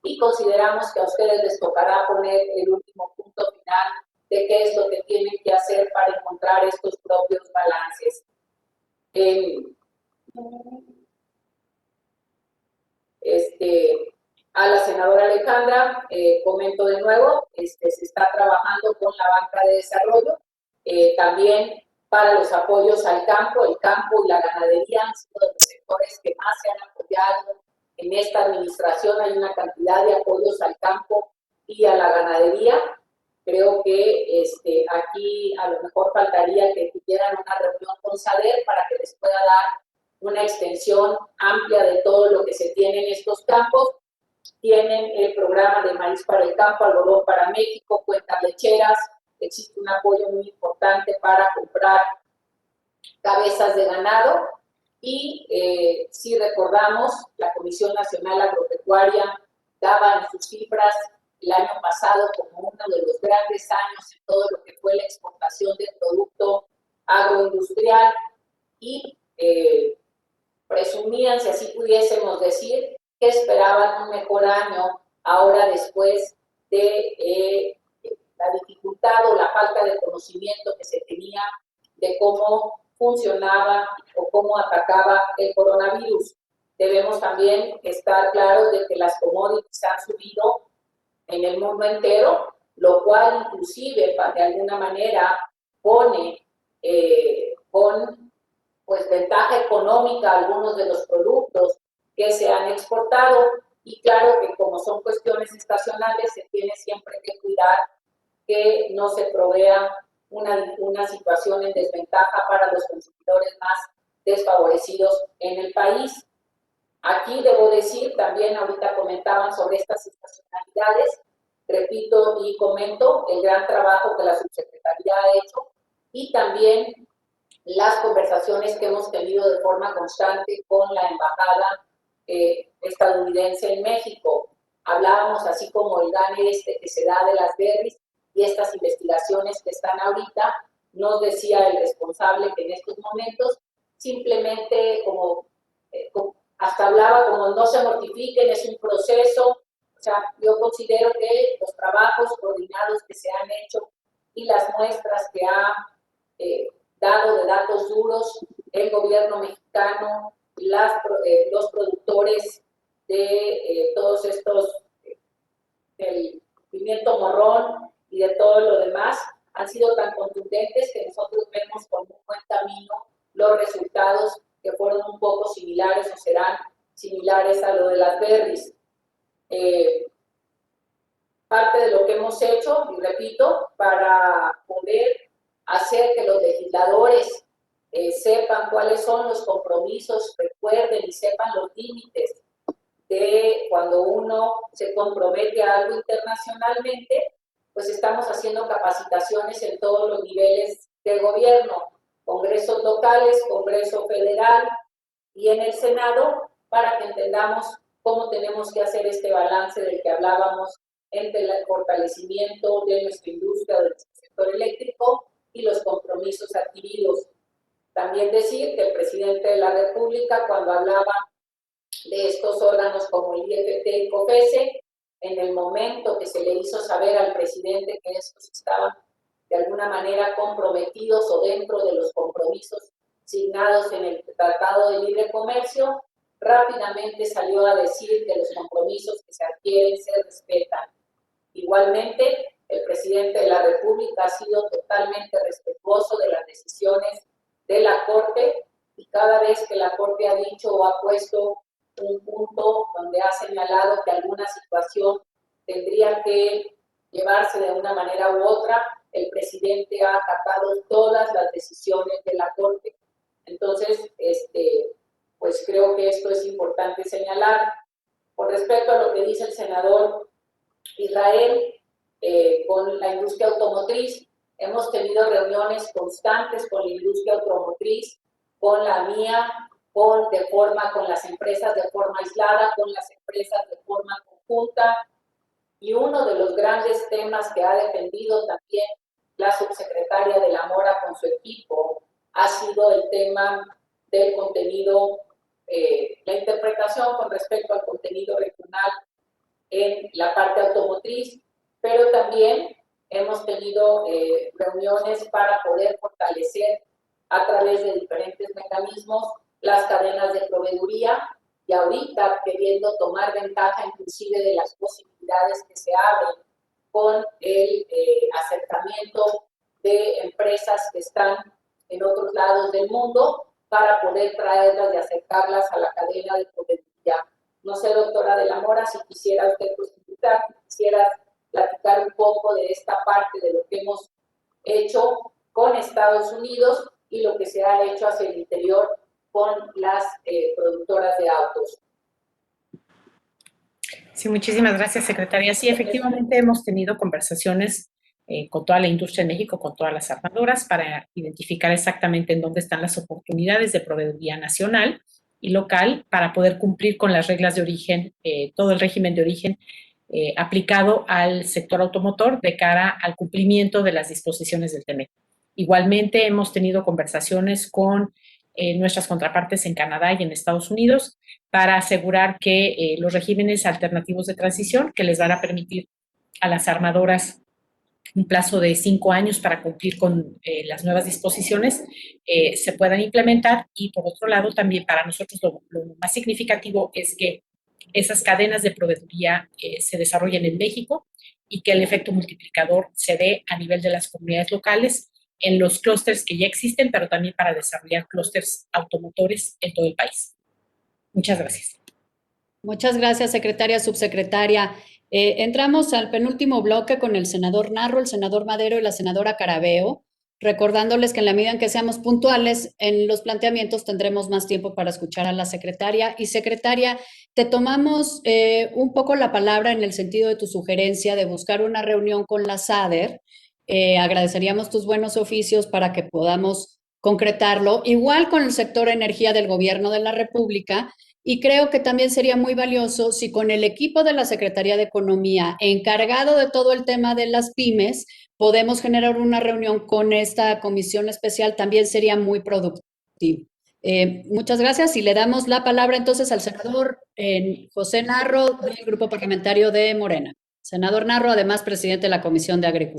y consideramos que a ustedes les tocará poner el último punto final de qué es lo que tienen que hacer para encontrar estos propios balances. A la senadora Alejandra, comento de nuevo, se está trabajando con la banca de desarrollo, también para los apoyos al campo. El campo y la ganadería han sido de los sectores que más se han apoyado en esta administración. Hay una cantidad de apoyos al campo y a la ganadería. Creo que aquí a lo mejor faltaría que tuvieran una reunión con SADER para que les pueda dar una extensión amplia de todo lo que se tiene en estos campos. Tienen el programa de maíz para el campo, algodón para México, cuentas lecheras. Existe un apoyo muy importante para comprar cabezas de ganado. Y si recordamos, la Comisión Nacional Agropecuaria daba en sus cifras el año pasado como uno de los grandes años en todo lo que fue la exportación del producto agroindustrial y presumían, si así pudiésemos decir, que esperaban un mejor año ahora después de la dificultad o la falta de conocimiento que se tenía de cómo funcionaba o cómo atacaba el coronavirus. Debemos también estar claros de que las commodities han subido en el mundo entero, lo cual inclusive de alguna manera pone con ventaja económica algunos de los productos que se han exportado. Y claro que como son cuestiones estacionales, se tiene siempre que cuidar que no se provea una situación en desventaja para los consumidores más desfavorecidos en el país. Aquí debo decir, también ahorita comentaban sobre estas estacionalidades, repito y comento el gran trabajo que la subsecretaría ha hecho y también las conversaciones que hemos tenido de forma constante con la embajada estadounidense en México. Hablábamos así como el gane que se da de las berries y estas investigaciones que están ahorita. Nos decía el responsable que en estos momentos simplemente hasta hablaba como no se mortifiquen, es un proceso. O sea, yo considero que los trabajos coordinados que se han hecho y las muestras que ha dado de datos duros el gobierno mexicano, los productores de todos estos, del pimiento morrón y de todo lo demás, han sido tan contundentes que nosotros vemos con un buen camino los resultados que fueron un poco similares o serán similares a lo de las berries. Parte de lo que hemos hecho, y repito, para poder hacer que los legisladores sepan cuáles son los compromisos, recuerden y sepan los límites de cuando uno se compromete a algo internacionalmente, pues estamos haciendo capacitaciones en todos los niveles de gobierno, congresos locales, Congreso Federal y en el Senado, para que entendamos cómo tenemos que hacer este balance del que hablábamos entre el fortalecimiento de nuestra industria del sector eléctrico y los compromisos adquiridos. También decir que el presidente de la República, cuando hablaba de estos órganos como el IFT y COFESE, en el momento que se le hizo saber al presidente que estos estaban de alguna manera comprometidos o dentro de los compromisos signados en el Tratado de Libre Comercio, rápidamente salió a decir que los compromisos que se adquieren se respetan. Igualmente, el presidente de la República ha sido totalmente respetuoso de las decisiones de la Corte y cada vez que la Corte ha dicho o ha puesto un punto donde ha señalado que alguna situación tendría que llevarse de una manera u otra, el presidente ha acatado todas las decisiones de la Corte. Entonces, pues creo que esto es importante señalar. Con respecto a lo que dice el senador Israel, con la industria automotriz, hemos tenido reuniones constantes con la industria automotriz, con la mía, con las empresas de forma aislada, con las empresas de forma conjunta. Y uno de los grandes temas que ha defendido también la subsecretaria de la Mora con su equipo ha sido el tema del contenido, la interpretación con respecto al contenido regional en la parte automotriz, pero también hemos tenido reuniones para poder fortalecer a través de diferentes mecanismos las cadenas de proveeduría y ahorita queriendo tomar ventaja inclusive de las posibilidades que se abren con el acercamiento de empresas que están en otros lados del mundo para poder traerlas y acercarlas a la cadena de proveeduría. No sé, doctora de la Mora, si quisiera usted profundizar, si quisiera platicar un poco de esta parte de lo que hemos hecho con Estados Unidos y lo que se ha hecho hacia el interior con las productoras de autos. Sí, muchísimas gracias, secretaria. Sí, efectivamente hemos tenido conversaciones con toda la industria en México, con todas las armadoras, para identificar exactamente en dónde están las oportunidades de proveeduría nacional y local para poder cumplir con las reglas de origen, todo el régimen de origen aplicado al sector automotor de cara al cumplimiento de las disposiciones del TEMEC. Igualmente hemos tenido conversaciones con nuestras contrapartes en Canadá y en Estados Unidos para asegurar que los regímenes alternativos de transición que les van a permitir a las armadoras un plazo de 5 años para cumplir con las nuevas disposiciones se puedan implementar, y por otro lado también para nosotros lo más significativo es que esas cadenas de proveeduría se desarrollen en México y que el efecto multiplicador se dé a nivel de las comunidades locales en los clústeres que ya existen, pero también para desarrollar clústeres automotores en todo el país. Muchas gracias. Muchas gracias, secretaria, subsecretaria. Entramos al penúltimo bloque con el senador Narro, el senador Madero y la senadora Carabeo, recordándoles que en la medida en que seamos puntuales en los planteamientos tendremos más tiempo para escuchar a la secretaria. Y secretaria, te tomamos un poco la palabra en el sentido de tu sugerencia de buscar una reunión con la SADER. Agradeceríamos tus buenos oficios para que podamos concretarlo, igual con el sector energía del Gobierno de la República, y creo que también sería muy valioso si con el equipo de la Secretaría de Economía encargado de todo el tema de las pymes podemos generar una reunión con esta comisión especial, también sería muy productivo. Muchas gracias y le damos la palabra entonces al senador José Narro del Grupo Parlamentario de Morena. Senador Narro, además presidente de la Comisión de Agricultura.